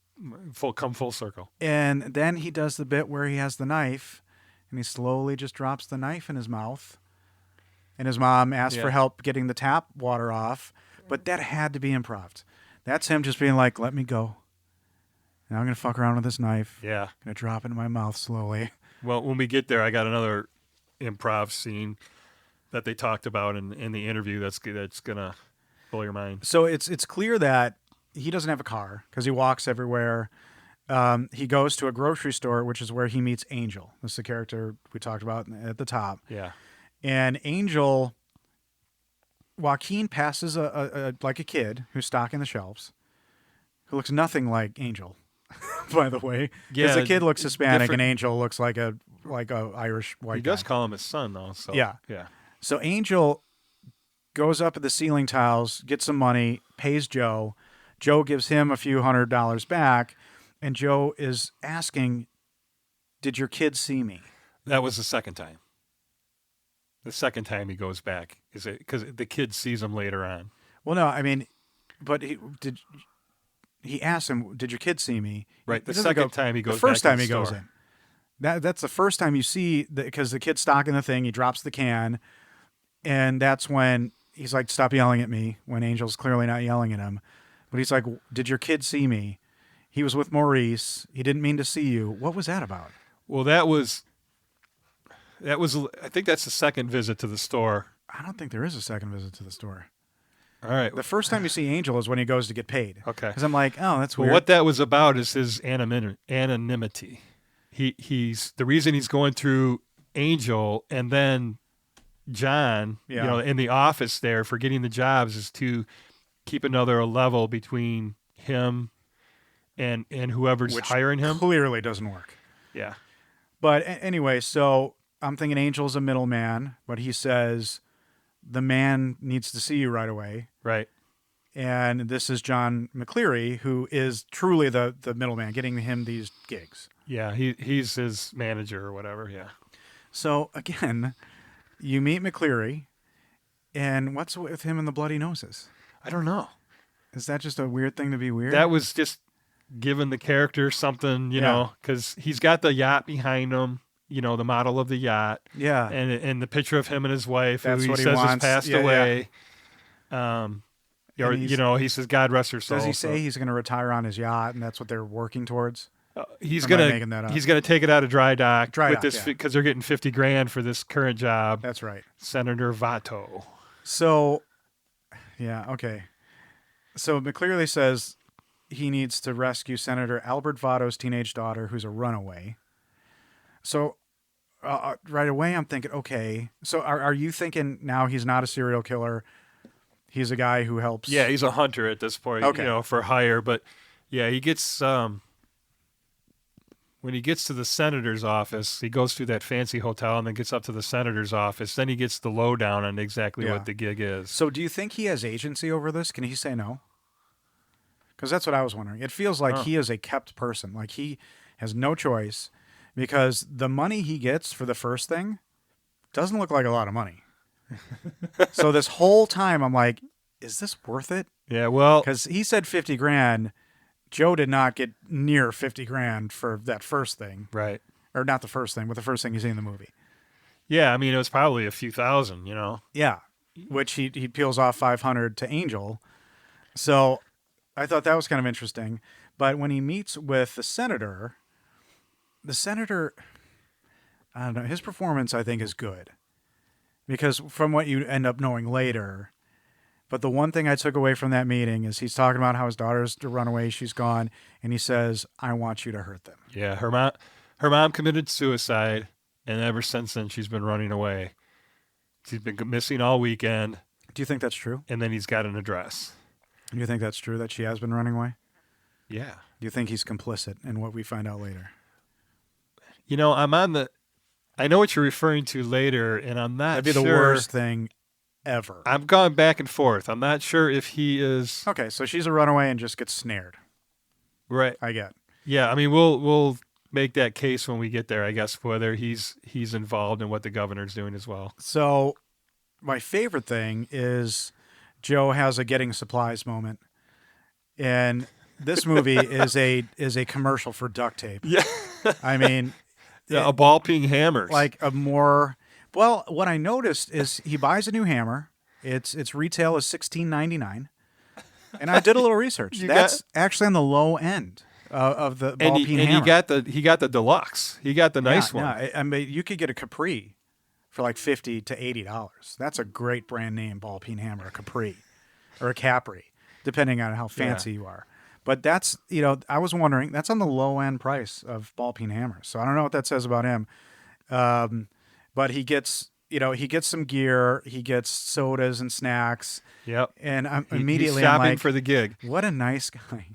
come full circle. And then he does the bit where he has the knife, and he slowly just drops the knife in his mouth. And his mom asks for help getting the tap water off, but that had to be improv. That's him just being like, let me go. Now I'm going to fuck around with this knife. Yeah. I'm going to drop it in my mouth slowly. Well, when we get there, I got another improv scene that they talked about in the interview that's going to blow your mind. So it's clear that he doesn't have a car because he walks everywhere. He goes to a grocery store, which is where he meets Angel. This is the character we talked about at the top. Yeah. And Joaquin passes like a kid who's stocking the shelves, who looks nothing like Angel, by the way. Because the kid looks Hispanic and Angel looks like a Irish white guy. He does call him his son, though. So, yeah. Yeah. So Angel goes up at the ceiling tiles, gets some money, pays Joe. Joe gives him a few $100 back, and Joe is asking, did your kid see me? That was the second time. The second time he goes back is it because the kid sees him later on. Well, no, I mean, but he asked him, "Did your kid see me?" Right. He The doesn't second time he goes the first back time to he the goes store. in. That's the first time you see because the kid's stocking the thing. He drops the can, and that's when he's like, "Stop yelling at me." When Angel's clearly not yelling at him, but he's like, "Did your kid see me?" He was with Maurice. He didn't mean to see you. What was that about? Well, that was. I think that's the second visit to the store. I don't think there is a second visit to the store. All right. The first time you see Angel is when he goes to get paid. Okay. Because I'm like, oh, that's Well, weird. what that was about is his anonymity. He's the reason he's going through Angel and then John, Yeah. in the office there for getting the jobs is to keep another level between him and whoever's Which hiring him. clearly doesn't work. Yeah. But anyway, so I'm thinking Angel's a middleman, but he says the man needs to see you right away. Right. And this is John McCleary, who is truly the middleman, getting him these gigs. Yeah. He's his manager or whatever. Yeah. So again, you meet McCleary, and what's with him and the bloody noses? I don't know. Is that just a weird thing to be weird? That was just giving the character something, because he's got the yacht behind him, the model of the yacht. Yeah. And the picture of him and his wife, That's who he what he says has wants. passed Yeah, away. And He says, God rest her soul. Does he say he's going to retire on his yacht, and that's what they're working towards? He's Or am I gonna making that up? he's gonna take it out of dry dock Dry with dock, this yeah. because they're getting $50,000 for this current job. That's right. Senator Vato. So, yeah, okay. So McCleary says he needs to rescue Senator Albert Votto's teenage daughter, who's a runaway. So right away, I'm thinking, okay. So are you thinking now he's not a serial killer? He's a guy who helps. Yeah, he's a hunter at this point, Okay. for hire. But yeah, he gets when he gets to the senator's office, he goes through that fancy hotel and then gets up to the senator's office. Then he gets the lowdown on exactly Yeah. what the gig is. So do you think he has agency over this? Can he say no? Because that's what I was wondering. It feels like he is a kept person. Like he has no choice because the money he gets for the first thing doesn't look like a lot of money. So this whole time I'm like, is this worth it? Yeah, well, Because he said $50,000. Joe did not get near $50,000 for that first thing. right. Or not the first thing, but the first thing you see in the movie. Yeah, I mean, it was probably a few thousand, Yeah. Which he peels off 500 to Angel. So I thought that was kind of interesting. But when he meets with the senator, I don't know, his performance I think is good. Because from what you end up knowing later, but the one thing I took away from that meeting is he's talking about how his daughter's to run away, she's gone, and he says, I want you to hurt them. Yeah, her mom committed suicide, and ever since then she's been running away. She's been missing all weekend, Do you think that's true? and then he's got an address. Do you think that's true that she has been running away? Yeah. Do you think he's complicit in what we find out later? I know what you're referring to later, and I'm not That'd be sure. the worst thing ever. I'm going back and forth. I'm not sure if he is Okay, so she's a runaway and just gets snared. right. I get. Yeah, I mean, we'll make that case when we get there, I guess, whether he's involved in what the governor's doing as well. So my favorite thing is Joe has a getting supplies moment. And this movie is a commercial for duct tape. Yeah. I mean, Yeah, a ball peen hammers. like a more well, what I noticed is he buys a new hammer. Its retail is $16.99. And I did a little research. That's actually on the low end of the ball peen hammer. he got the deluxe. He got the nice one. Yeah, I mean, you could get a Capri for like $50 to $80. That's a great brand name ball peen hammer, a Capri or a Capri, depending on how fancy you are. But that's, I was wondering, that's on the low end price of ball peen hammers. So I don't know what that says about him. But he gets, he gets some gear, he gets sodas and snacks. Yep. And I'm He's immediately shopping I'm like, for the gig. what a nice guy.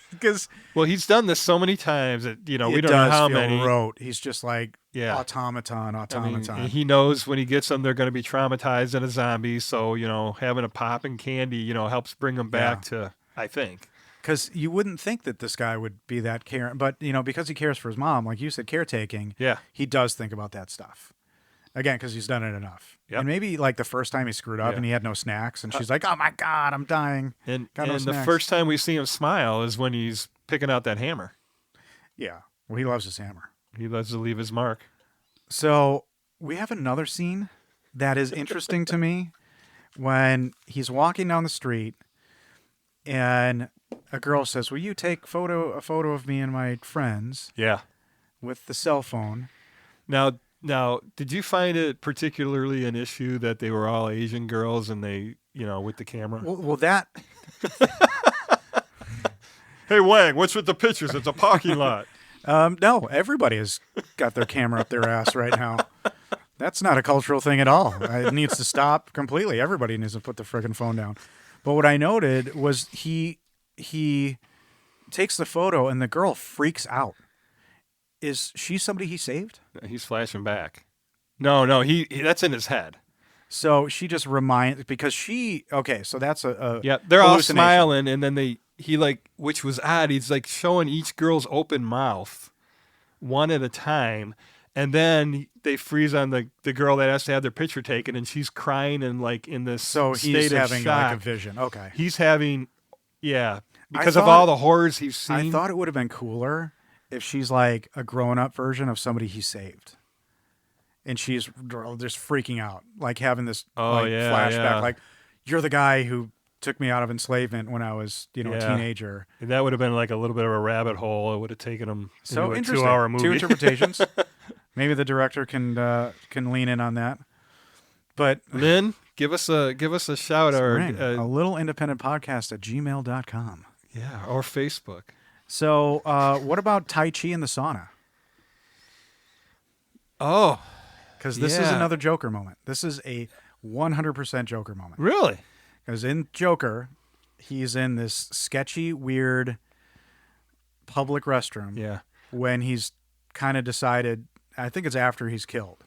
Because Well, he's done this so many times that we it don't know does how feel many. rote. He's just like Yeah. automaton. I mean, he knows when he gets them, they're going to be traumatized and a zombie. So having a pop and candy, helps bring them back to. I think. Because you wouldn't think that this guy would be that caring, but because he cares for his mom, like you said, caretaking. Yeah. he does think about that stuff. Again, because he's done it enough. Yep. And maybe like the first time he screwed up and he had no snacks, and she's like, "Oh my God, I'm dying." And Got no the snacks. first time we see him smile is when he's picking out that hammer. Yeah. Well, he loves his hammer. He loves to leave his mark. So we have another scene that is interesting to me when he's walking down the street and a girl says, "Will you take a photo of me and my friends Yeah. with the cell phone?" Now, did you find it particularly an issue that they were all Asian girls and they, with the camera? Well, that Hey, Wang, what's with the pictures? It's a parking lot. no, everybody has got their camera up their ass right now. That's not a cultural thing at all. It needs to stop completely. Everybody needs to put the friggin' phone down. But what I noted was he takes the photo and the girl freaks out. Is she somebody he saved? He's flashing back. No, he that's in his head. So she just reminds, because so that's a Yeah, they're all hallucination. smiling, and then which was odd. He's like showing each girl's open mouth, one at a time, and then they freeze on the girl that has to have their picture taken, and she's crying and like in this So state he's of having shock. like a vision. Okay. He's having, because I of thought- all the horrors he's seen. I thought it would have been cooler if she's like a grown-up version of somebody he saved. And she's just freaking out, like having this flashback, yeah. like, "You're the guy who took me out of enslavement when I was, a teenager." That would have been like a little bit of a rabbit hole. It would have taken him So into a interesting. 2-hour movie. Two interpretations. Maybe the director can lean in on that. But Lynn, give us a shout or ring, a little independent podcast at gmail.com. or Facebook. So what about Tai Chi in the sauna? Oh, Because this is Yeah. another Joker moment. This is a 100% Joker moment. really? Because in Joker, he's in this sketchy, weird public restroom Yeah. when he's kind of decided, I think it's after he's killed,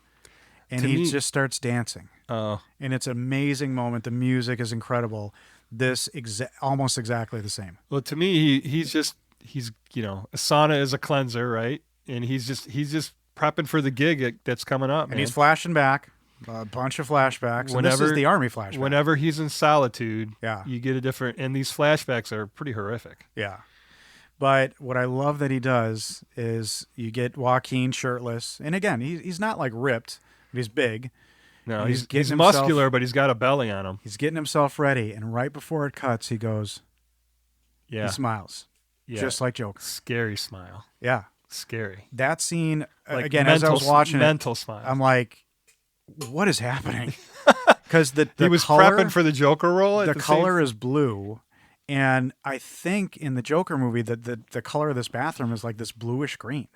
and To he me- just starts dancing. Oh, And it's an amazing moment. The music is incredible. This almost exactly the same. well, to me, he's a sauna is a cleanser, right? And he's just prepping for the gig that's coming up, And man. he's flashing back, a bunch of flashbacks. And this is the army flashback. Whenever he's in solitude, Yeah. you get a different, and these flashbacks are pretty horrific. Yeah. But what I love that he does is you get Joaquin shirtless. And again, he's not like ripped, but he's big. No, And he's getting himself- muscular, but he's got a belly on him. He's getting himself ready. And right before it cuts, he goes, Yeah, he smiles. yeah. Just like Joker. Scary smile. Yeah. Scary. That scene, Like again, as I was watching it, mental smile. I'm like, what is happening? Because the he was color, prepping for the Joker role. the color is blue. And I think in the Joker movie that the color of this bathroom is like this bluish green.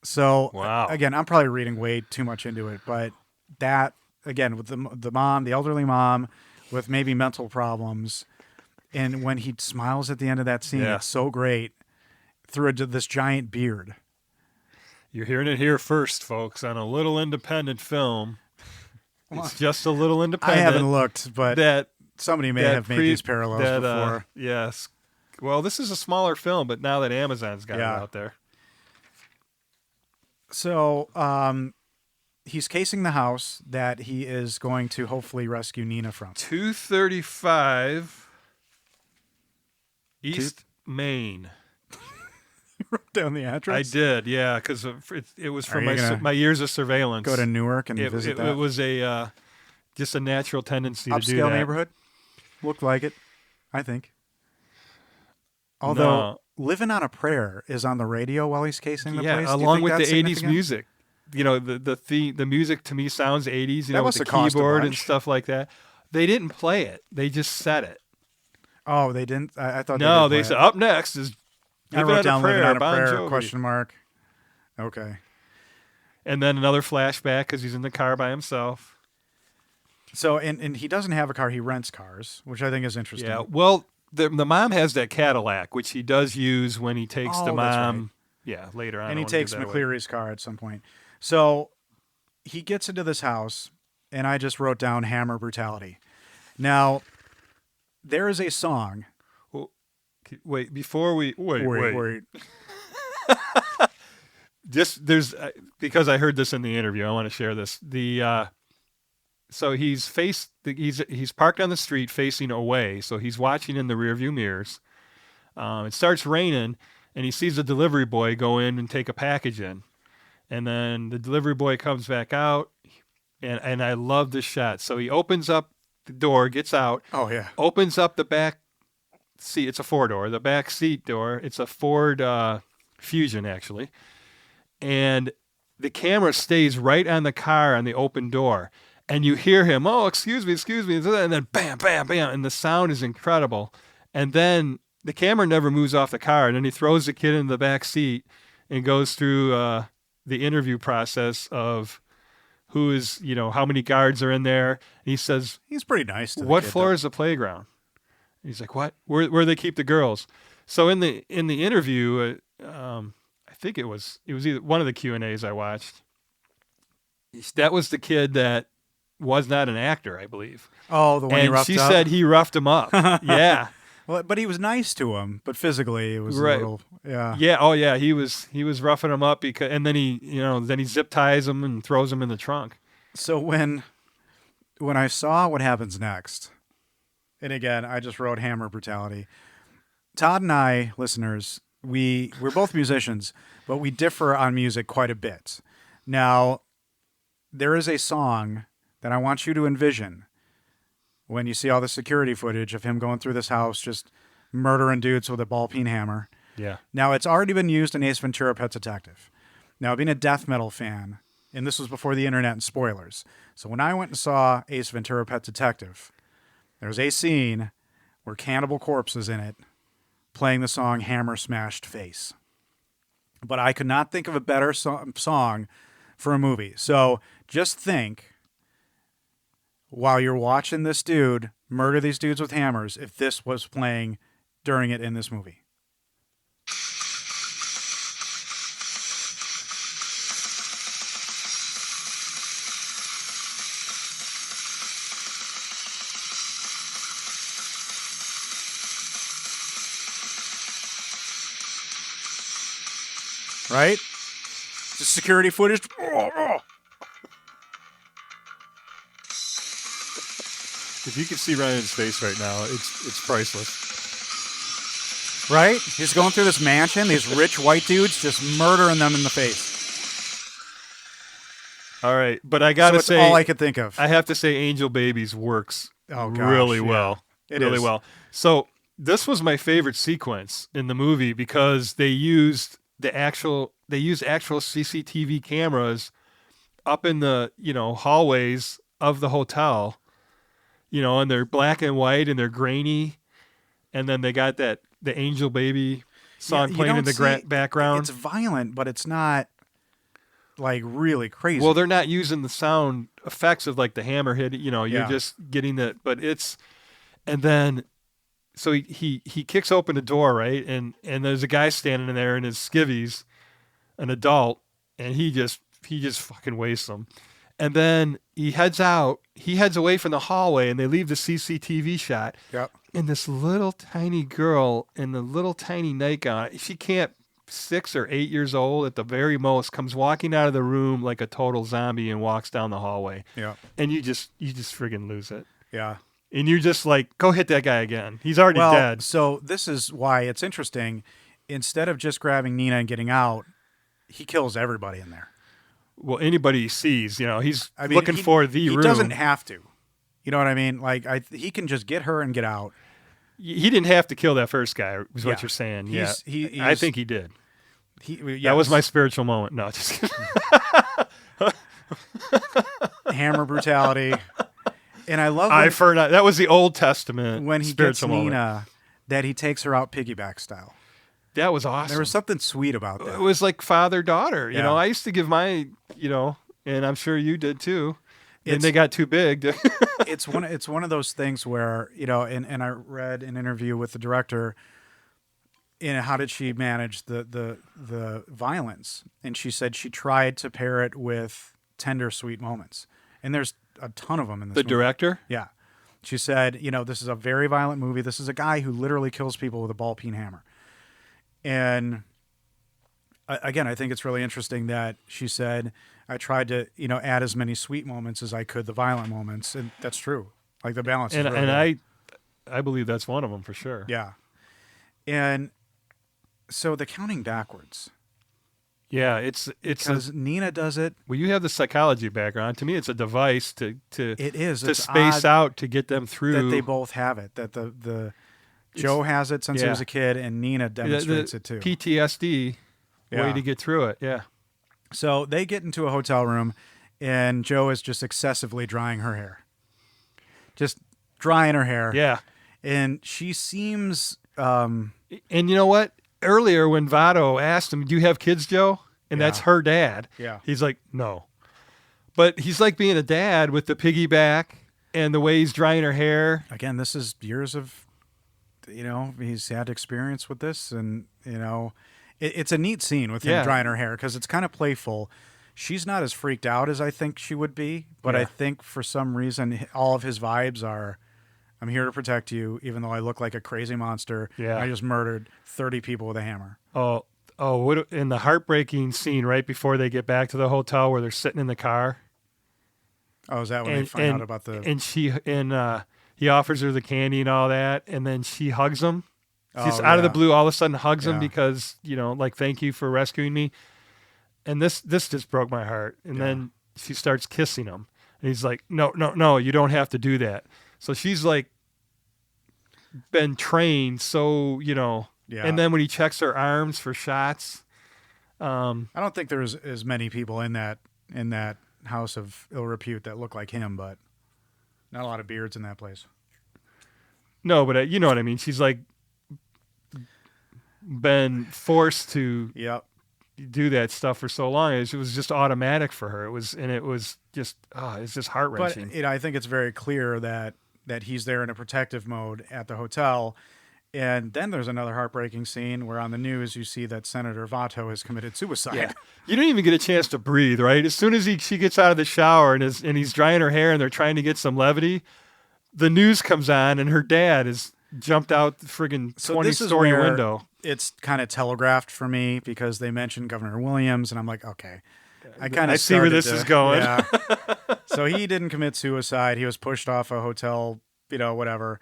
So Wow. again, I'm probably reading way too much into it, but that again with the mom, the elderly mom with maybe mental problems, and when he smiles at the end of that scene, Yeah. it's so great through this giant beard. You're hearing it here first, folks, on a little independent film. It's just a little I independent. haven't looked, but that somebody may that have made pre- these parallels that, before. Yes. Well, this is a smaller film, but now that Amazon's got Yeah. it out there. So he's casing the house that he is going to hopefully rescue Nina from. 235 East Main. Wrote down the I address. did, yeah, because it was Are from you gonna my years of surveillance. Go to Newark and visit that It was a just a natural tendency to do upscale that. neighborhood. Looked like it, I think. Although No. "Living on a Prayer" is on the radio while he's casing the Yeah, place. Do you along think with the that's 80s significant? music. The music to me sounds 80s, That with must the have cost a keyboard and bunch. stuff like that. They didn't play it. They just said it. Oh, they didn't. I thought. No, they they did said play it. up next is I Living wrote on a down "Living Prayer, on a Bon Prayer?" Jovi. Question mark. Okay. And then another flashback because he's in the car by himself. So and he doesn't have a car. He rents cars, which I think is interesting. Yeah. Well, the mom has that Cadillac, which he does use when he takes the Oh, that's mom. right. Yeah, later on. And I he wanna give takes that away. McCleary's car at some point. So he gets into this house, and I just wrote down "Hammer Brutality." Now, there is a song. Wait, before we wait. Wait. Just there's because I heard this in the interview. I want to share this. So he's parked on the street facing away. So he's watching in the rearview mirrors. It starts raining, and he sees a delivery boy go in and take a package in, and then the delivery boy comes back out, and I love this shot. So he opens up the door, gets out. Oh yeah. Opens up the back seat. It's a four-door. The back seat door. It's a Ford Fusion actually. And the camera stays right on the car on the open door. And you hear him, oh, excuse me. And then bam, bam, bam. And the sound is incredible. And then the camera never moves off the car. And then he throws the kid in the back seat and goes through the interview process of who is, how many guards are in there. And he says, he's pretty nice to the what kid, floor though. is the playground? And he's like, what? Where do they keep the girls? So in the interview, I think it was either one of the Q&As I watched. That was the kid that was not an actor, I believe. Oh, the one he And roughed she up? said he roughed him up. Yeah. Well, but he was nice to him, but physically it was a Right. little, yeah. Yeah. Oh, yeah. He was roughing him up and then he zip ties him and throws him in the trunk. So when I saw what happens next, and again, I just wrote Hammer Brutality. Todd and I, listeners, we're both musicians, but we differ on music quite a bit. Now, there is a song that I want you to envision when you see all the security footage of him going through this house, just murdering dudes with a ball-peen hammer. Yeah. Now, it's already been used in Ace Ventura: Pet Detective. Now, being a death metal fan, and this was before the internet and spoilers, so when I went and saw Ace Ventura: Pet Detective, there was a scene where Cannibal Corpse is in it, playing the song Hammer Smashed Face. But I could not think of a better song for a movie. So just think, while you're watching this dude murder these dudes with hammers, if this was playing during it in this movie. Right? The security footage. If you could see Ryan's face right now, it's priceless. Right? He's going through this mansion, these rich white dudes just murdering them in the face. All right. But I got to So it's say, all I could think of. I have to say Angel Babies works Oh, gosh, really yeah. well. It really is. well. So this was my favorite sequence in the movie because they used actual CCTV cameras up in the, hallways of the hotel, and they're black and white and they're grainy. And then they got the Angel Baby song you playing in don't the see- background. It's violent, but it's not like really crazy. Well, they're not using the sound effects of like the hammer hit. You're Yeah. just getting and then so he kicks open the door, right, and there's a guy standing in there in his skivvies, an adult, and he just fucking wastes them. And then he heads away from the hallway, and they leave the CCTV shot. Yep. And this little tiny girl in the little tiny nightgown, she can't 6 or 8 years old at the very most, comes walking out of the room like a total zombie and walks down the hallway. Yeah. And you just friggin' lose it. Yeah. And you're just like, go hit that guy again. He's already dead. So this is why it's interesting. Instead of just grabbing Nina and getting out, he kills everybody in there. Well, anybody he sees, he's I mean, looking for the room. He doesn't have to. You know what I mean? Like, he can just get her and get out. He didn't have to kill that first guy, is Yeah. what you're saying. He's- Yeah. he's- I think he did. Yes. That was my spiritual moment. No, just kidding. Hammer Brutality. And I love Eye for an eye. That was the Old Testament when he gets spiritual moment. Nina, that he takes her out piggyback style. That was awesome. There was something sweet about that. It was like father-daughter. Yeah. I used to give my, and I'm sure you did too. And It's- they got too big. It's one of those things where, and I read an interview with the director how did she manage the violence? And she said she tried to pair it with tender, sweet moments. And there's a ton of them in this The movie. director? Yeah. She said, this is a very violent movie. This is a guy who literally kills people with a ball-peen hammer. And again, I think it's really interesting that she said, I tried to, add as many sweet moments as I could, the violent moments. And that's true. Like the balance is really And good. I believe that's one of them for sure. Yeah. And so the counting backwards, Yeah, it's because Nina does it. well, you have the psychology background. To me, it's a device to It is. to It's space odd out to get them through. that they both have it, that the Joe has it since he yeah. was a kid, and Nina demonstrates it too. PTSD way Yeah. to get through it. Yeah. So they get into a hotel room, and Joe is just excessively drying her hair. Just drying her hair. Yeah. And she seems, And you know what? Earlier when Votto asked him, "Do you have kids, Joe?" And Yeah. that's her dad. Yeah. He's like, "No." But he's like being a dad with the piggyback and the way he's drying her hair. again, this is years of, he's had experience with this. And, it's a neat scene with him Yeah. drying her hair because it's kind of playful. She's not as freaked out as I think she would be. But Yeah. I think for some reason, all of his vibes are, I'm here to protect you, even though I look like a crazy monster. Yeah. I just murdered 30 people with a hammer. Oh, what in the heartbreaking scene right before they get back to the hotel where they're sitting in the car Oh, is that when they find out about the... and he offers her the candy and all that, and then she hugs him. Just Oh, out of the yeah. blue, all of a sudden hugs him Yeah. because like thank you for rescuing me. And this just broke my heart. And Yeah. then she starts kissing him, and he's like, "No, you don't have to do that." So she's like been trained, so Yeah. And then when he checks her arms for shots, I don't think there's as many people in that house of ill repute that look like him, but not a lot of beards in that place. no, but you know what I mean. She's like been forced to Yep. do that stuff for so long. It was just automatic for her. It was just it's just heart But wrenching. I think it's very clear that he's there in a protective mode at the hotel. And then there's another heartbreaking scene where on the news you see that Senator Votto has committed suicide. Yeah, you don't even get a chance to breathe, right? As soon as she gets out of the shower and he's drying her hair and they're trying to get some levity, the news comes on and her dad has jumped out the friggin' So this is 20-story where window. It's kind of telegraphed for me because they mentioned Governor Williams, and I'm like, okay, I kind I of see where this is going. Yeah. So he didn't commit suicide. He was pushed off a hotel, whatever.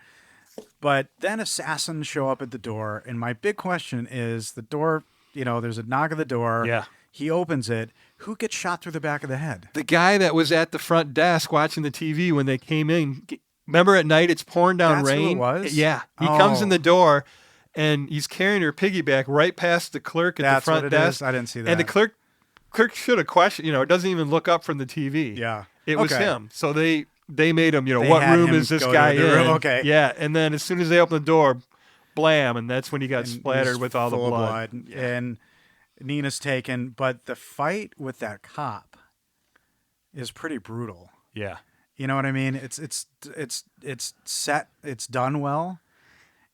But then assassins show up at the door, and my big question is the door. There's a knock at the door. Yeah. He opens it. Who gets shot through the back of the head? The guy that was at the front desk watching the TV when they came in, remember at night it's pouring down That's who rain? it was? Yeah. He comes in Oh. the door and he's carrying her piggyback right past the clerk at That's the front what it desk. is? I didn't see that. And the clerk should have questioned, it doesn't even look up from the TV. Yeah. It was Okay. him. So they made him, They what had room him is this go to guy the in? room, okay. Yeah. And then as soon as they open the door, blam, and that's when he got And splattered he's with all the full of blood. Yeah. And Nina's taken, but the fight with that cop is pretty brutal. Yeah. You know what I mean? It's set, it's done well,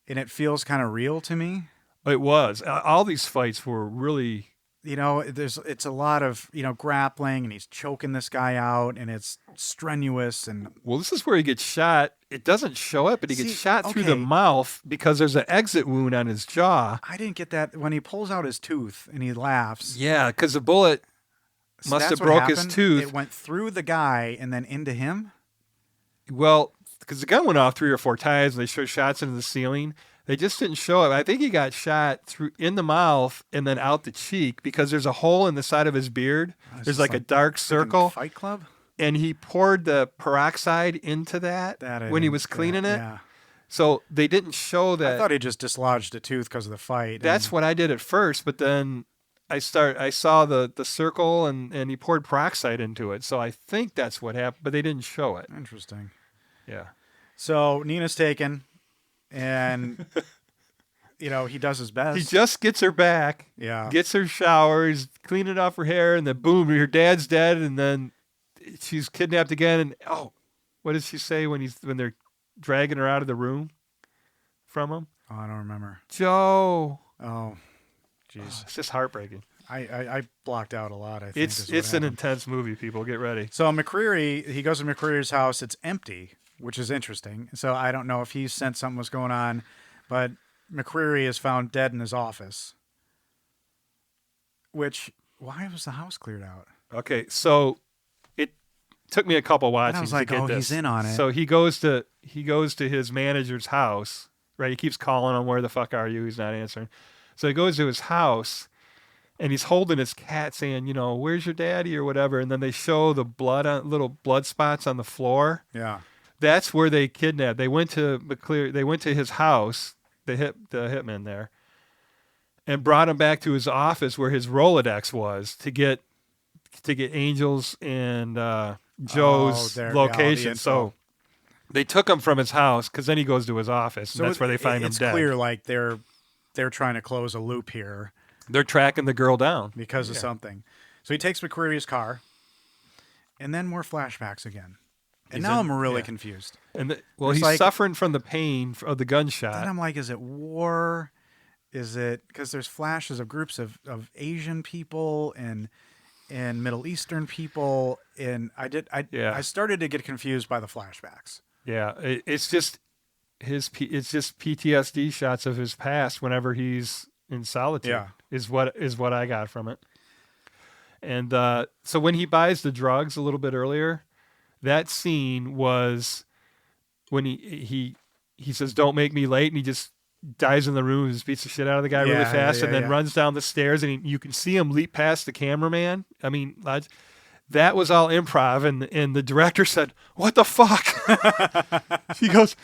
and it feels kind of real to me. It was. All these fights were really It's a lot of grappling, and he's choking this guy out, and it's strenuous. And well, this is where he gets shot. It doesn't show up, but he gets See, shot through the okay. mouth because there's an exit wound on his jaw. I didn't get that when he pulls out his tooth and he laughs. Yeah, because the bullet So must that's have what broke his happened? tooth. It went through the guy and then into him. Well, because the gun went off 3 or 4 times, and they showed shots into the ceiling. They just didn't show it. I think he got shot through in the mouth and then out the cheek because there's a hole in the side of his beard. It's There's just like a dark freaking circle, Fight Club. and he poured the peroxide into that That I when he didn't- was cleaning it. Yeah. So they didn't show that. I thought he just dislodged a tooth because of the fight. That's what I did at first, but then I saw the circle and he poured peroxide into it. So I think that's what happened, but they didn't show it. Interesting. Yeah. So Nina's taken, and he does his best. He just gets her back, Yeah. gets her showers, cleaning off her hair, and then boom, her dad's dead, and then she's kidnapped again. And what does she say when they're dragging her out of the room from him? Oh, I don't remember. Joe. Oh, jeez. It's just heartbreaking. I blocked out a lot. I think is what It's an happened. intense movie. People get ready. So McCreary, he goes to McCreary's house. It's empty, which is interesting. So I don't know if he sensed something was going on, but McCreary is found dead in his office. Which, why was the house cleared out? Okay, so it took me a couple watchings was like, to get oh, this. he's in on it. So he goes to his manager's house, right? He keeps calling him, "Where the fuck are you?" He's not answering. So he goes to his house, and he's holding his cat, saying, "Where's your daddy?" or whatever. And then they show the little blood spots on the floor. Yeah. That's where they kidnapped. They went to They went to his house, the hitman there, and brought him back to his office where his Rolodex was to get Angel's and Joe's location. So they took him from his house because then he goes to his office, and that's where they find him dead. It's clear like they're trying to close a loop here. They're tracking the girl down because of something. So he takes McQuarrie's car, and then more flashbacks again. And now I'm really confused. And he's suffering from the pain of the gunshot. And I'm like, is it war? Is it because there's flashes of groups of Asian people and Middle Eastern people, and I started to get confused by the flashbacks. Yeah, it's just PTSD shots of his past whenever he's in solitude. Yeah. is what I got from it. And so when he buys the drugs a little bit earlier, that scene was when he says, "Don't make me late," and he just dives in the room and just beats the shit out of the guy really fast, and then runs down the stairs, and you can see him leap past the cameraman. I mean, that was all improv, and the director said, "What the fuck?" He goes,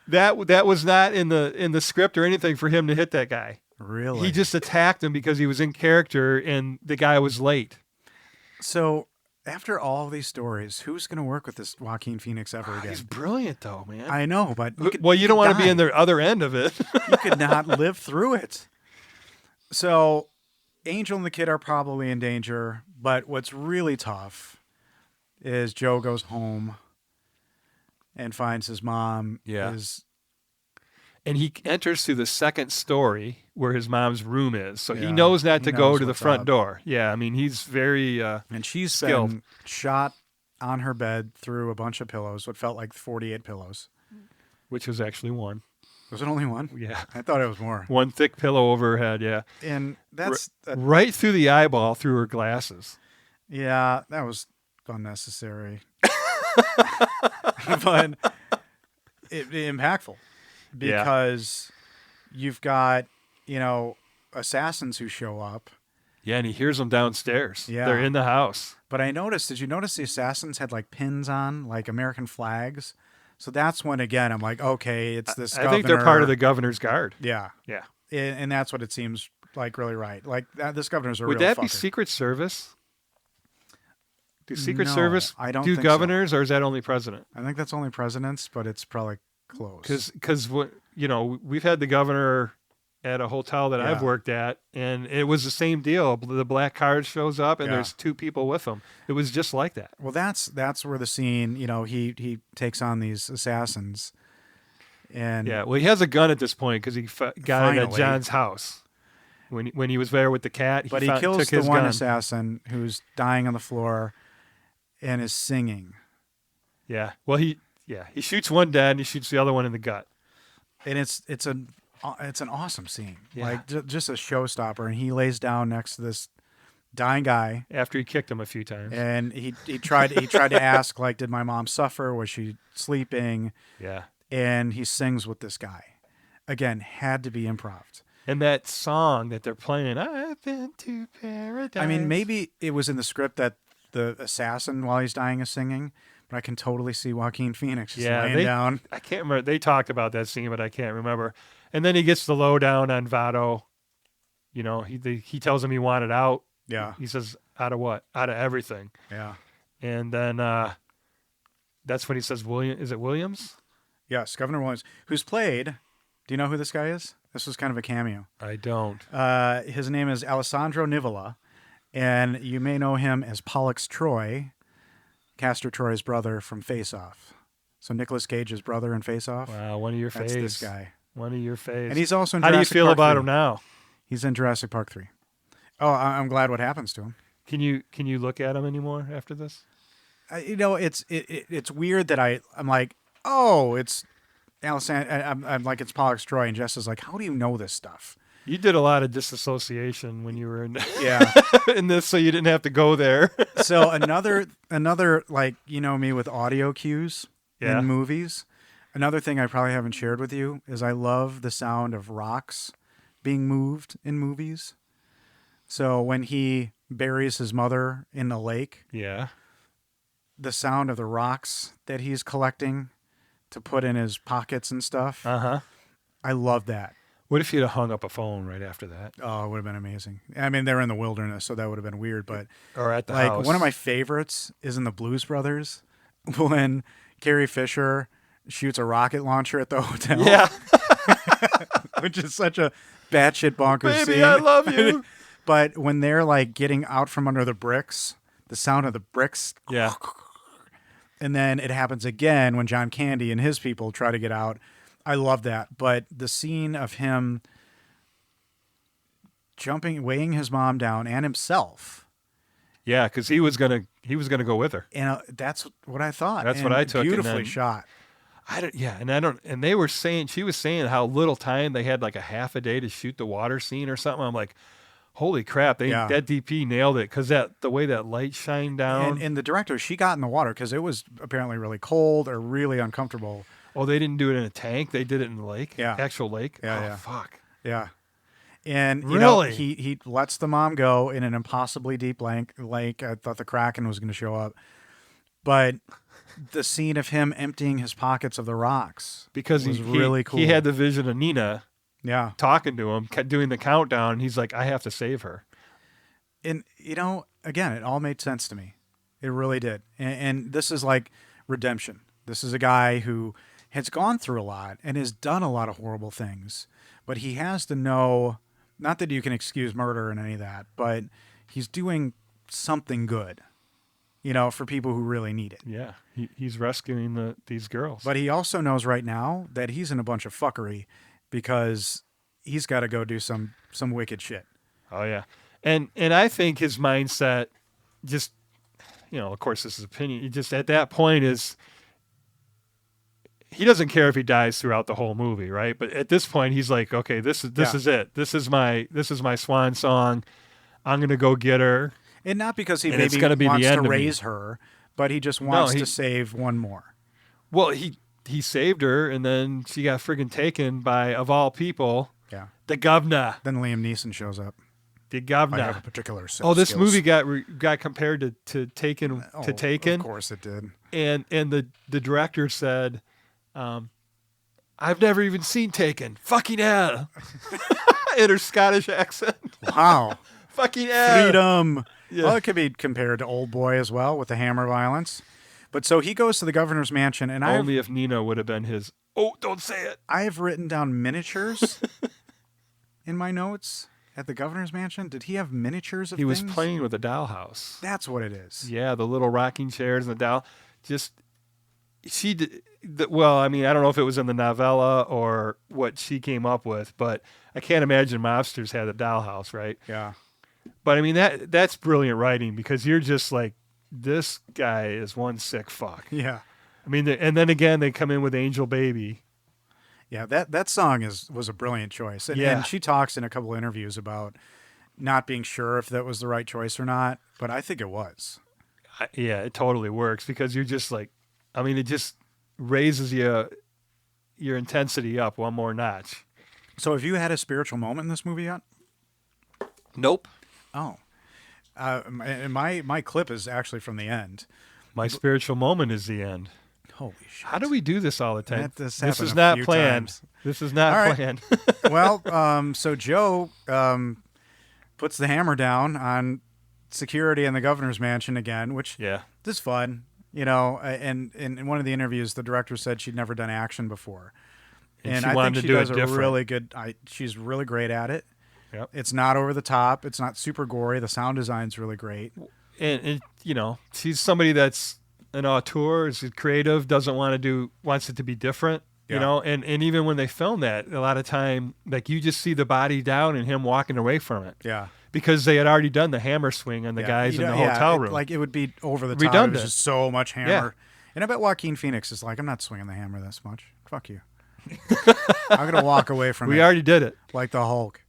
"That was not in the script or anything for him to hit that guy. Really? He just attacked him because he was in character, and the guy was late." So after all these stories, who's going to work with this Joaquin Phoenix ever again? He's brilliant, though, man. I know, but you don't want to be in the other end of it. You could not live through it. So Angel and the kid are probably in danger, but what's really tough is Joe goes home and finds his mom and he enters through the second story where his mom's room is. So he knows not to go to the front door. Yeah, I mean, he's very and she's skilled. Been shot on her bed through a bunch of pillows, what felt like 48 pillows. Which was actually one. Was it only one? Yeah. I thought it was more. One thick pillow over her head, yeah. And that's... right through the eyeball, through her glasses. Yeah, that was unnecessary. But impactful. Because you've got, assassins who show up. Yeah, and he hears them downstairs. Yeah. They're in the house. But did you notice the assassins had like pins on, like American flags? So that's when, again, I'm like, okay, it's this governor. I think they're part of the governor's guard. Yeah. Yeah. And that's what it seems like really right. Like, this governor's a real Would that fucker. be Secret Service? Do Secret No, Service I don't do think governors, or is that only president? I think that's only presidents, but it's probably close. Because we've had the governor at a hotel that I've worked at, and it was the same deal. The black card shows up, and there's two people with him. It was just like that. Well, that's where the scene, he takes on these assassins, and he has a gun at this point because he got it at John's house when he was there with the cat. But he kills the one assassin who's dying on the floor and is singing. Yeah. Well, he shoots one dead, and he shoots the other one in the gut. And it's an awesome scene, like just a showstopper. And he lays down next to this dying guy after he kicked him a few times. And he tried to ask, like, did my mom suffer? Was she sleeping? Yeah. And he sings with this guy. Again, had to be improv. And that song that they're playing, "I've been to paradise." I mean, maybe it was in the script that the assassin, while he's dying, is singing. But I can totally see Joaquin Phoenix just laying down. I can't remember. They talked about that scene, but I can't remember. And then he gets the lowdown on Votto. He tells him he wanted out. Yeah. He says, "Out of what? Out of everything." Yeah. And then that's when he says, "Is it Williams?" Yes, Governor Williams, who's played. Do you know who this guy is? This was kind of a cameo. I don't. His name is Alessandro Nivola, and you may know him as Pollux Troy, Castor Troy's brother from Face Off. So Nicolas Cage's brother in Face Off. Wow, one of your faves. That's this guy. One of your faves. And he's also in How Jurassic do you feel Park about 3. him now? He's in Jurassic Park 3. Oh, I'm glad what happens to him. Can you look at him anymore after this? It's weird that I'm like, oh, it's Alessandro. I'm like, it's Pollux Troy, and Jess is like, how do you know this stuff? You did a lot of disassociation when you were in, Yeah. in this, so you didn't have to go there. So another like, you know me with audio cues Yeah. in movies. Another thing I probably haven't shared with you is I love the sound of rocks being moved in movies. So when he buries his mother in the lake, Yeah. the sound of the rocks that he's collecting to put in his pockets and stuff. Uh-huh. I love that. What if you'd have hung up a phone right after that? Oh, it would have been amazing. I mean, they're in the wilderness, so that would have been weird. But Or at the like house? one of my favorites is in the Blues Brothers when Carrie Fisher shoots a rocket launcher at the hotel. Yeah. Which is such a batshit bonkers Baby, scene. I love you. But when they're like getting out from under the bricks, the sound of the bricks. Yeah. And then it happens again when John Candy and his people try to get out. I love that. But the scene of him weighing his mom down and himself. Yeah, because he was gonna go with her. And that's what I thought. That's And what I took, and Beautifully then- shot. And they were saying, she was saying how little time they had, like a half a day to shoot the water scene or something. I'm like, holy crap, Yeah. that DP nailed it, because the way that light shined down. And the director, she got in the water because it was apparently really cold or really uncomfortable. Oh, they didn't do it in a tank. They did it in the lake. Yeah. Actual lake. Yeah, Oh, yeah. fuck. Yeah. And you know, Really? he lets the mom go in an impossibly deep lake. I thought the Kraken was going to show up. But the scene of him emptying his pockets of the rocks Because was he really cool. He had the vision of Nina Yeah. talking to him, doing the countdown, and he's like, I have to save her. And, you know, again, it all made sense to me. It really did. And this is like redemption. This is a guy who has gone through a lot and has done a lot of horrible things. But he has to know, not that you can excuse murder and any of that, but he's doing something good, you know, for people who really need it. Yeah. He's rescuing these girls. But he also knows right now that he's in a bunch of fuckery because he's got to go do some wicked shit. Oh yeah, and I think his mindset, just, you know, of course this is opinion. He just at that point is, he doesn't care if he dies throughout the whole movie, right? But at this point, he's like, okay, this is it. This is my swan song. I'm gonna go get her. And not because he And it's maybe gonna be the wants end to of me. raise her, but he just wants he- to save one more. Well, he saved her, and then she got friggin' taken by, of all people, Yeah. the governor. Then Liam Neeson shows up. The I have a governor. particular set Oh, of this skills. movie got compared to Taken to Taken. Of course it did. And the director said, I've never even seen Taken. Fucking hell. In her Scottish accent. Wow. Fucking hell. Freedom. Yeah. Well, it could be compared to Old Boy as well with the hammer violence. But so he goes to the governor's mansion, and Only if Nina would have been his. Oh, don't say it. I've written down miniatures in my notes at the governor's mansion. Did he have miniatures of He was things? playing with a dollhouse. That's what it is. Yeah, the little rocking chairs and the doll. Just, she did. Well, I mean, I don't know if it was in the novella or what she came up with, but I can't imagine mobsters had a dollhouse, right? Yeah. But I mean, that's brilliant writing, because you're just like, this guy is one sick fuck. Yeah. I mean, and then again, they come in with Angel Baby. Yeah, that song was a brilliant choice. And, Yeah. and she talks in a couple interviews about not being sure if that was the right choice or not, but I think it was. Yeah, it totally works, because you're just like, I mean, it just raises your intensity up one more notch. So have you had a spiritual moment in this movie yet? Nope. Oh. My clip is actually from the end. My spiritual moment is the end. Holy shit. How do we do this all the time? This This happened is a not few planned. times. This is not All right. planned. Well, so Joe puts the hammer down on security in the governor's mansion again, which Yeah. is fun. You know, and in one of the interviews, the director said she'd never done action before. And she I wanted think to she do it does a different. really good. She's really great at it. Yep. It's not over the top. It's not super gory. The sound design's really great. And you know, she's somebody that's an auteur, is creative, wants it to be different. Yeah. You know, and even when they film that, a lot of time, like, you just see the body down and him walking away from it. Yeah. Because they had already done the hammer swing on the guys in the hotel room. It would be over the top. It Redundant. was just so much hammer. Yeah. And I bet Joaquin Phoenix is like, I'm not swinging the hammer this much. Fuck you. I'm gonna walk away from we it already did it. like the Hulk.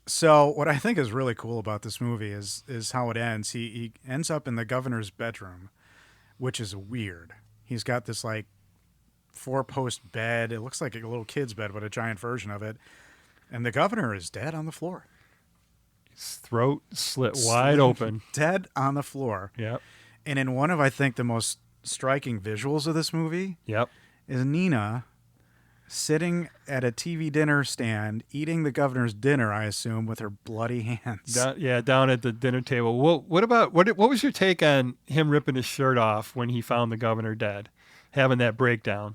So what I think is really cool about this movie is how it ends. He ends up in the governor's bedroom, which is weird. He's got this like 4-post bed. It looks like a little kid's bed, but a giant version of it. And the governor is dead on the floor. His throat slit wide open. Dead on the floor. Yep. And in one of, I think, the most striking visuals of this movie Yep. is Nina sitting at a TV dinner stand, eating the governor's dinner, I assume, with her bloody hands. Down at the dinner table. Well, what was your take on him ripping his shirt off when he found the governor dead, having that breakdown?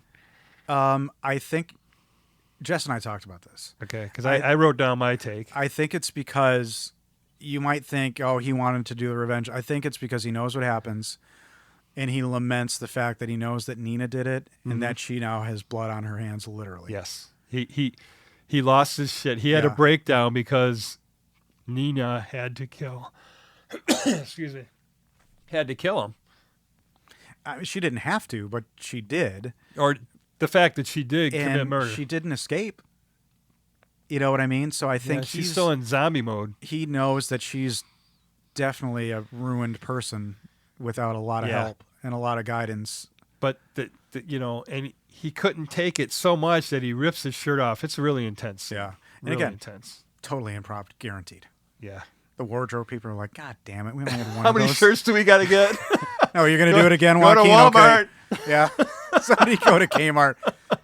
I think Jess and I talked about this. Okay, because I wrote down my take. I think it's because you might think, oh, he wanted to do the revenge. I think it's because he knows what happens, and he laments the fact that he knows that Nina did it, and that she now has blood on her hands, literally. Yes, he lost his shit. He had a breakdown because Nina had to kill. Excuse me. Had to kill him. I mean, she didn't have to, but she did. Or the fact that she did commit murder. She didn't escape. You know what I mean? So I think she's still in zombie mode. He knows that she's definitely a ruined person without a lot of help and a lot of guidance. But and he couldn't take it so much that he rips his shirt off. It's really intense. Yeah, and really again, intense. Totally improv, guaranteed. Yeah. The wardrobe people are like, God damn it, we only had one. How of many those. shirts do we got to get? No, you're gonna do it again, Go Joaquin. to Walmart. Okay. Yeah. Somebody go to Kmart,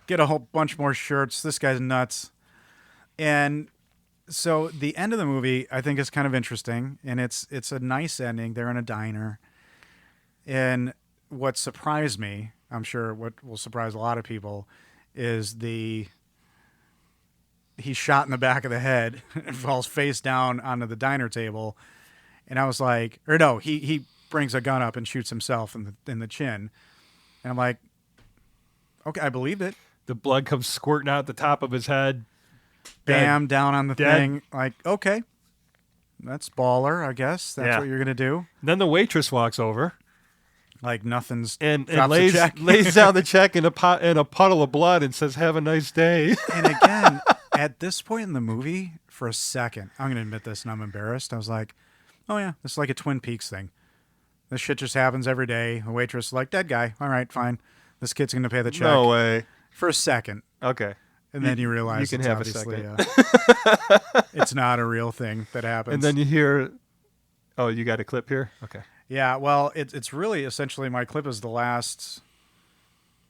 get a whole bunch more shirts. This guy's nuts. And so the end of the movie, I think, is kind of interesting, and it's a nice ending. They're in a diner, and what surprised me, I'm sure what will surprise a lot of people, is he's shot in the back of the head and falls face down onto the diner table, and I was like, or no, he brings a gun up and shoots himself in the chin, and I'm like, okay, I believed it. The blood comes squirting out the top of his head. Bam, down on the Dead. thing. Like, okay, that's baller, I guess. That's what you're going to do. Then the waitress walks over. Like nothing's... And drops the check. lays down the check in a puddle of blood and says, "Have a nice day." And again, at this point in the movie, for a second, I'm going to admit this and I'm embarrassed. I was like, oh yeah, this is like a Twin Peaks thing. This shit just happens every day. The waitress is like, dead guy. All right, fine. This kid's going to pay the check. No way. For a second. Okay. And then you realize you can have a second. It's not a real thing that happens. And then you hear, oh, you got a clip here? Okay. Yeah, well, it's really essentially my clip is the last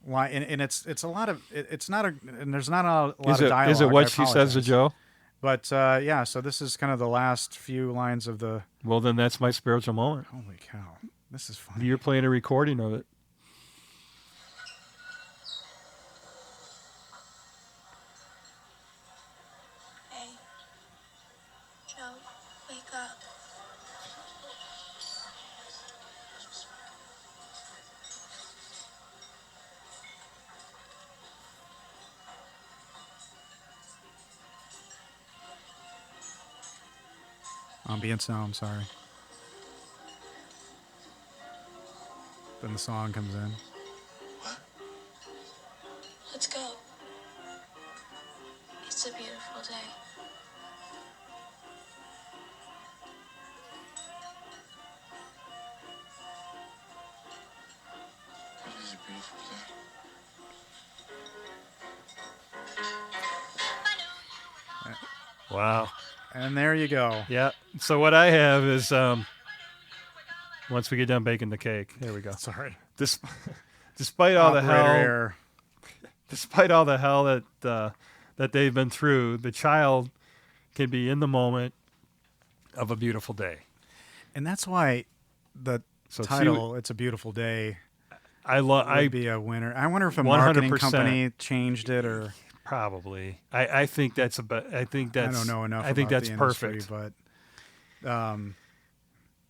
line, and it's a lot of it's not a and there's not a lot of dialogue. Is it what I she says to apologize. Joe? But yeah, so this is kind of the last few lines of the. Well, then that's my spiritual moment. Holy cow, this is funny. You're playing a recording of it. Hey, Joe, wake up. Ambient sound, sorry. Then the song comes in. Let's go. It's a beautiful day. It is a beautiful day. Wow. And there you go. Yeah. So what I have is once we get done baking the cake, there we go. Sorry. Despite all the Operator hell, error. despite all the hell that they've been through, the child can be in the moment of a beautiful day. And that's why the So title, "It's a Beautiful Day," I'd be a winner. I wonder if a marketing 100%. company changed it or. probably. I think that's I think that's. I don't know enough. I think about that's the industry, perfect. But,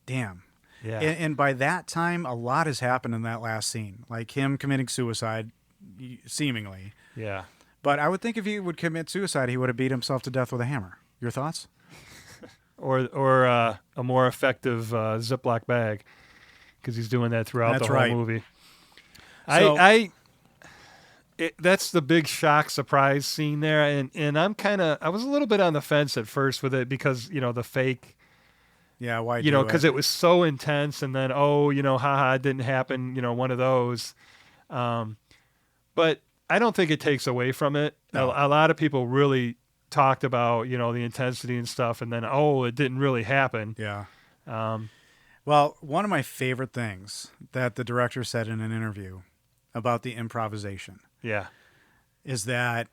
damn. Yeah. And by that time, a lot has happened in that last scene, like him committing suicide, seemingly. Yeah. But I would think if he would commit suicide, he would have beat himself to death with a hammer. Your thoughts? Or a more effective Ziploc bag, because he's doing that throughout That's the whole right. movie. So- that's the big shock surprise scene there, and I was a little bit on the fence at first with it because the fake, Yeah, why because it was so intense, and then haha, it didn't happen, one of those. But I don't think it takes away from it. No. A lot of people really talked about the intensity and stuff, and then it didn't really happen. Yeah. Um, Well, one of my favorite things that the director said in an interview about the improvisation yeah. is that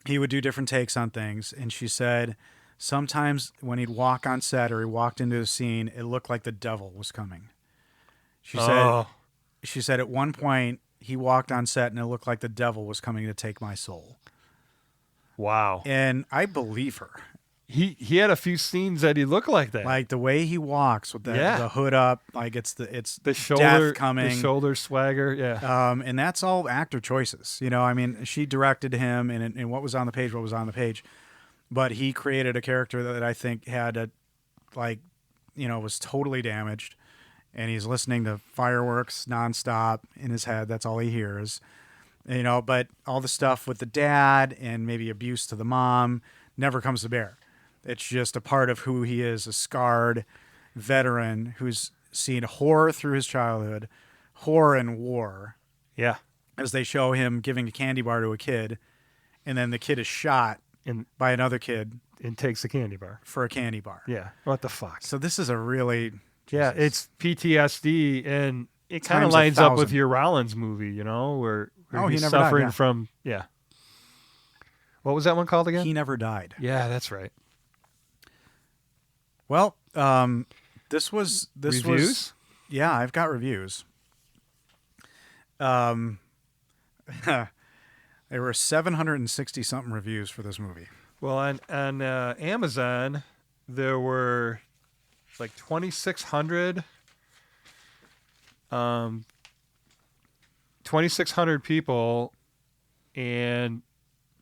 he would do different takes on things, and she said sometimes when he'd walk on set or he walked into a scene, it looked like the devil was coming. She said at one point he walked on set and it looked like the devil was coming to take my soul. Wow. And I believe her. He had a few scenes that he looked like that. Like the way he walks with the hood up, like it's the shoulder death coming, the shoulder swagger, yeah. And that's all actor choices. I mean, she directed him, and what was on the page, but he created a character that I think had was totally damaged, and he's listening to fireworks nonstop in his head. That's all he hears, But all the stuff with the dad and maybe abuse to the mom never comes to bear. It's just a part of who he is, a scarred veteran who's seen horror through his childhood, horror and war. Yeah. As they show him giving a candy bar to a kid, and then the kid is shot by another kid and takes a candy bar. for a candy bar. Yeah. What the fuck? So this is a really... Yeah, it's PTSD, and it kind of Times lines up 1,000. with your Rollins movie, where he he's never died, suffering yeah. from... Yeah. What was that one called again? He never died. Yeah, that's right. Well, this was Reviews? Yeah, I've got reviews. There were 760 something reviews for this movie. Well, on Amazon, there were like 2,600 people and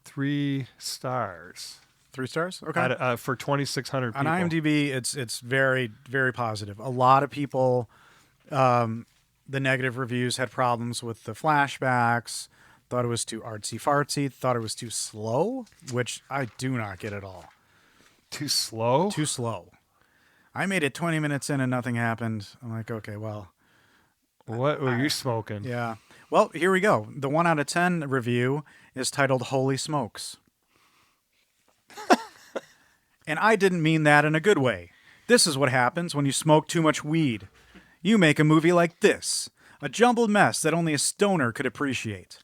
3 stars. 3 stars? Okay. For 2,600 people. On IMDb, it's very, very positive. A lot of people, the negative reviews had problems with the flashbacks, thought it was too artsy-fartsy, thought it was too slow, which I do not get at all. Too slow? Too slow. I made it 20 minutes in and nothing happened. I'm like, okay, well. What were you smoking? Yeah. Well, here we go. The 1 out of 10 review is titled Holy Smokes. And I didn't mean that in a good way. This is what happens when you smoke too much weed. You make a movie like this, a jumbled mess that only a stoner could appreciate.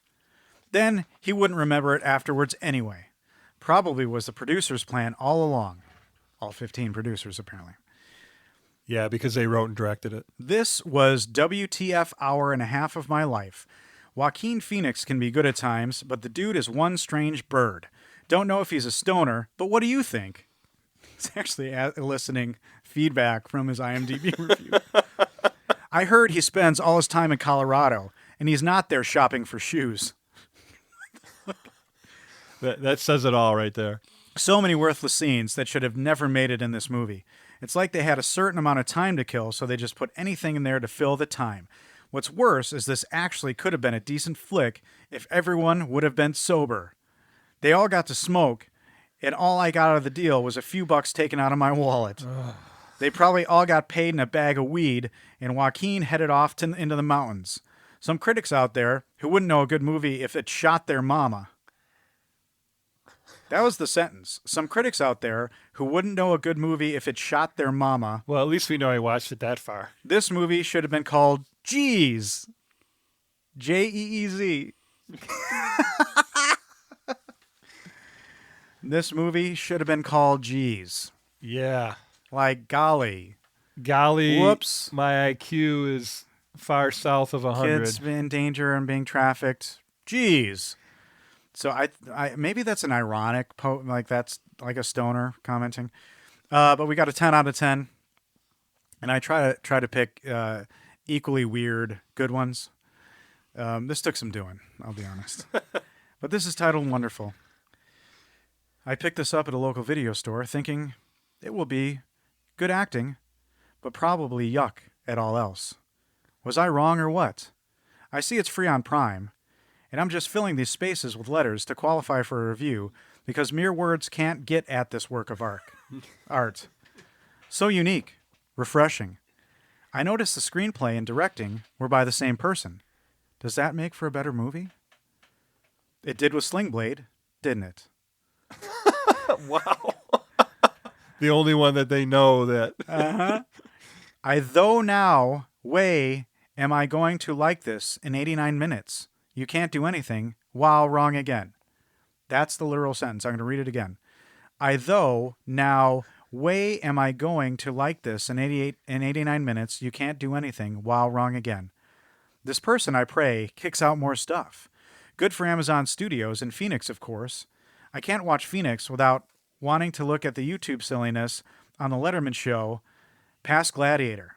Then he wouldn't remember it afterwards anyway. Probably was the producer's plan all along. All 15 producers, apparently. Yeah, because they wrote and directed it. This was WTF hour and a half of my life. Joaquin Phoenix can be good at times, but the dude is one strange bird. Don't know if he's a stoner, but what do you think? He's actually eliciting feedback from his IMDb review. I heard he spends all his time in Colorado, and he's not there shopping for shoes. That says it all right there. So many worthless scenes that should have never made it in this movie. It's like they had a certain amount of time to kill, so they just put anything in there to fill the time. What's worse is this actually could have been a decent flick if everyone would have been sober. They all got to smoke, and all I got out of the deal was a few bucks taken out of my wallet. They probably all got paid in a bag of weed, and Joaquin headed off into the mountains. Some critics out there who wouldn't know a good movie if it shot their mama. That was the sentence. Some critics out there who wouldn't know a good movie if it shot their mama. Well, at least we know I watched it that far. This movie should have been called Jeez. Jeez. This movie should have been called Jeez. Yeah. Like, golly. Whoops. My IQ is far south of 100. Kids in danger and being trafficked. Jeez. So I maybe that's an ironic, like that's like a stoner commenting. But we got a 10 out of 10. And I try to pick equally weird good ones. This took some doing, I'll be honest. But this is titled Wonderful. I picked this up at a local video store thinking it will be good acting, but probably yuck at all else. Was I wrong or what? I see it's free on Prime, and I'm just filling these spaces with letters to qualify for a review because mere words can't get at this work of art. So unique, refreshing. I noticed the screenplay and directing were by the same person. Does that make for a better movie? It did with Sling Blade, didn't it? Wow. The only one that they know that. I though now weigh, am I going to like this in 89 minutes? You can't do anything. Wow, wrong again. That's the literal sentence. I'm going to read it again. I though now weigh, am I going to like this in 89 minutes? You can't do anything. Wow, wrong again. This person, I pray, kicks out more stuff. Good for Amazon Studios and Phoenix, of course. I can't watch Phoenix without wanting to look at the YouTube silliness on the Letterman show, Past Gladiator.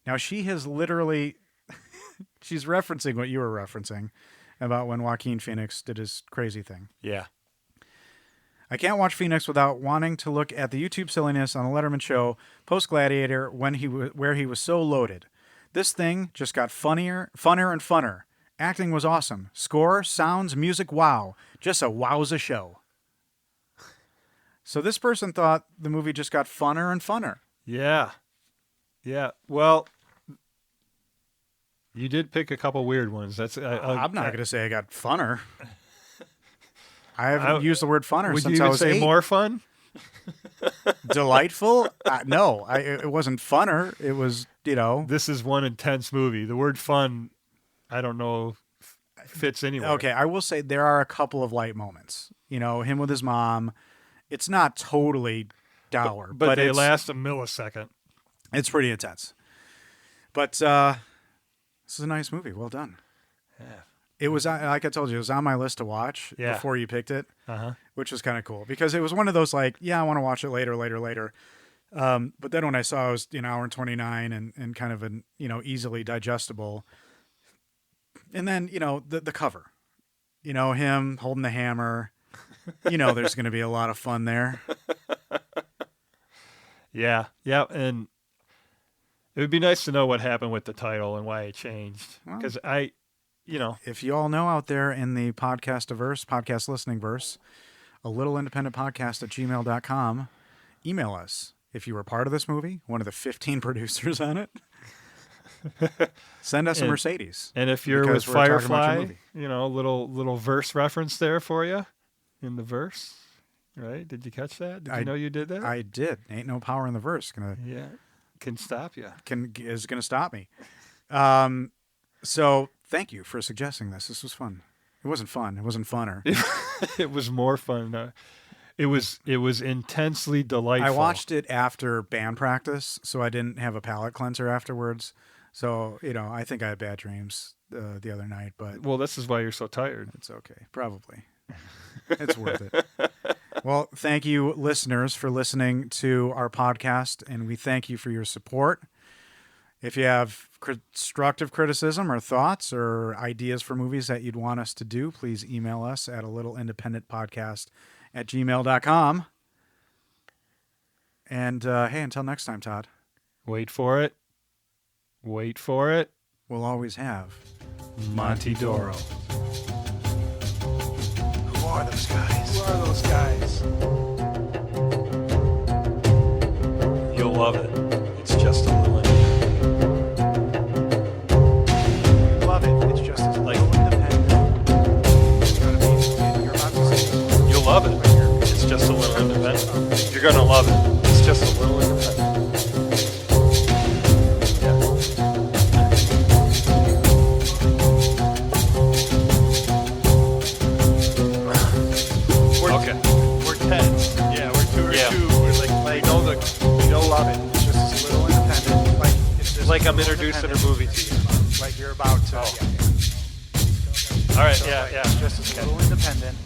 Now, she has literally... she's referencing what you were referencing about when Joaquin Phoenix did his crazy thing. Yeah. I can't watch Phoenix without wanting to look at the YouTube silliness on the Letterman show, Post Gladiator, where he was so loaded. This thing just got funner and funner. Acting was awesome. Score, sounds, music, wow. Just a wowza show. So this person thought the movie just got funner and funner. Yeah. Yeah. Well, you did pick a couple weird ones. That's I'm not going to say I got funner. I haven't used the word funner since I was 8. Would you even say more fun? Delightful? No, it wasn't funner. It was, This is one intense movie. The word fun, I don't know, fits anywhere. Okay, I will say there are a couple of light moments. Him with his mom. It's not totally dour. But they last a millisecond. It's pretty intense. But this is a nice movie. Well done. Yeah. It was, like I told you, it was on my list to watch before you picked it, which was kind of cool. Because it was one of those I want to watch it later. But then when I saw it was an hour and 29 and kind of an, easily digestible. And then, the cover. Him holding the hammer. There's going to be a lot of fun there. Yeah. Yeah. And it would be nice to know what happened with the title and why it changed. Because if you all know out there in the podcast listening verse, a little independent podcast at gmail.com, email us. If you were part of this movie, one of the 15 producers on it, send us a Mercedes. And if you're with Firefly, little verse reference there for you in the verse, right? Did you catch that? Did you know you did that? I did. Ain't no power in the verse. Can stop you. Is going to stop me. So thank you for suggesting this. This was fun. It wasn't fun. It wasn't funner. It was more fun. It was intensely delightful. I watched it after band practice, so I didn't have a palate cleanser afterwards. So, I think I had bad dreams the other night. But well, this is why you're so tired. It's okay. Probably. It's worth it. Well, thank you, listeners, for listening to our podcast, and we thank you for your support. If you have constructive criticism or thoughts or ideas for movies that you'd want us to do, please email us at alittleindependentpodcast@gmail.com. And hey, until next time, Todd. Wait for it. Wait for it. We'll always have Monty Doro. Who are those guys? Who are those guys? You'll love it. It's just a little Love it. It's just a little independent. You're about to say You'll love it. It's just a little independent. You're going to love it. It's just a little independent. Love it. It's just a little independent. Like I'm introducing a movie to you. Like you're about to. Oh. Yeah. All right. Yeah. It's just a little independent.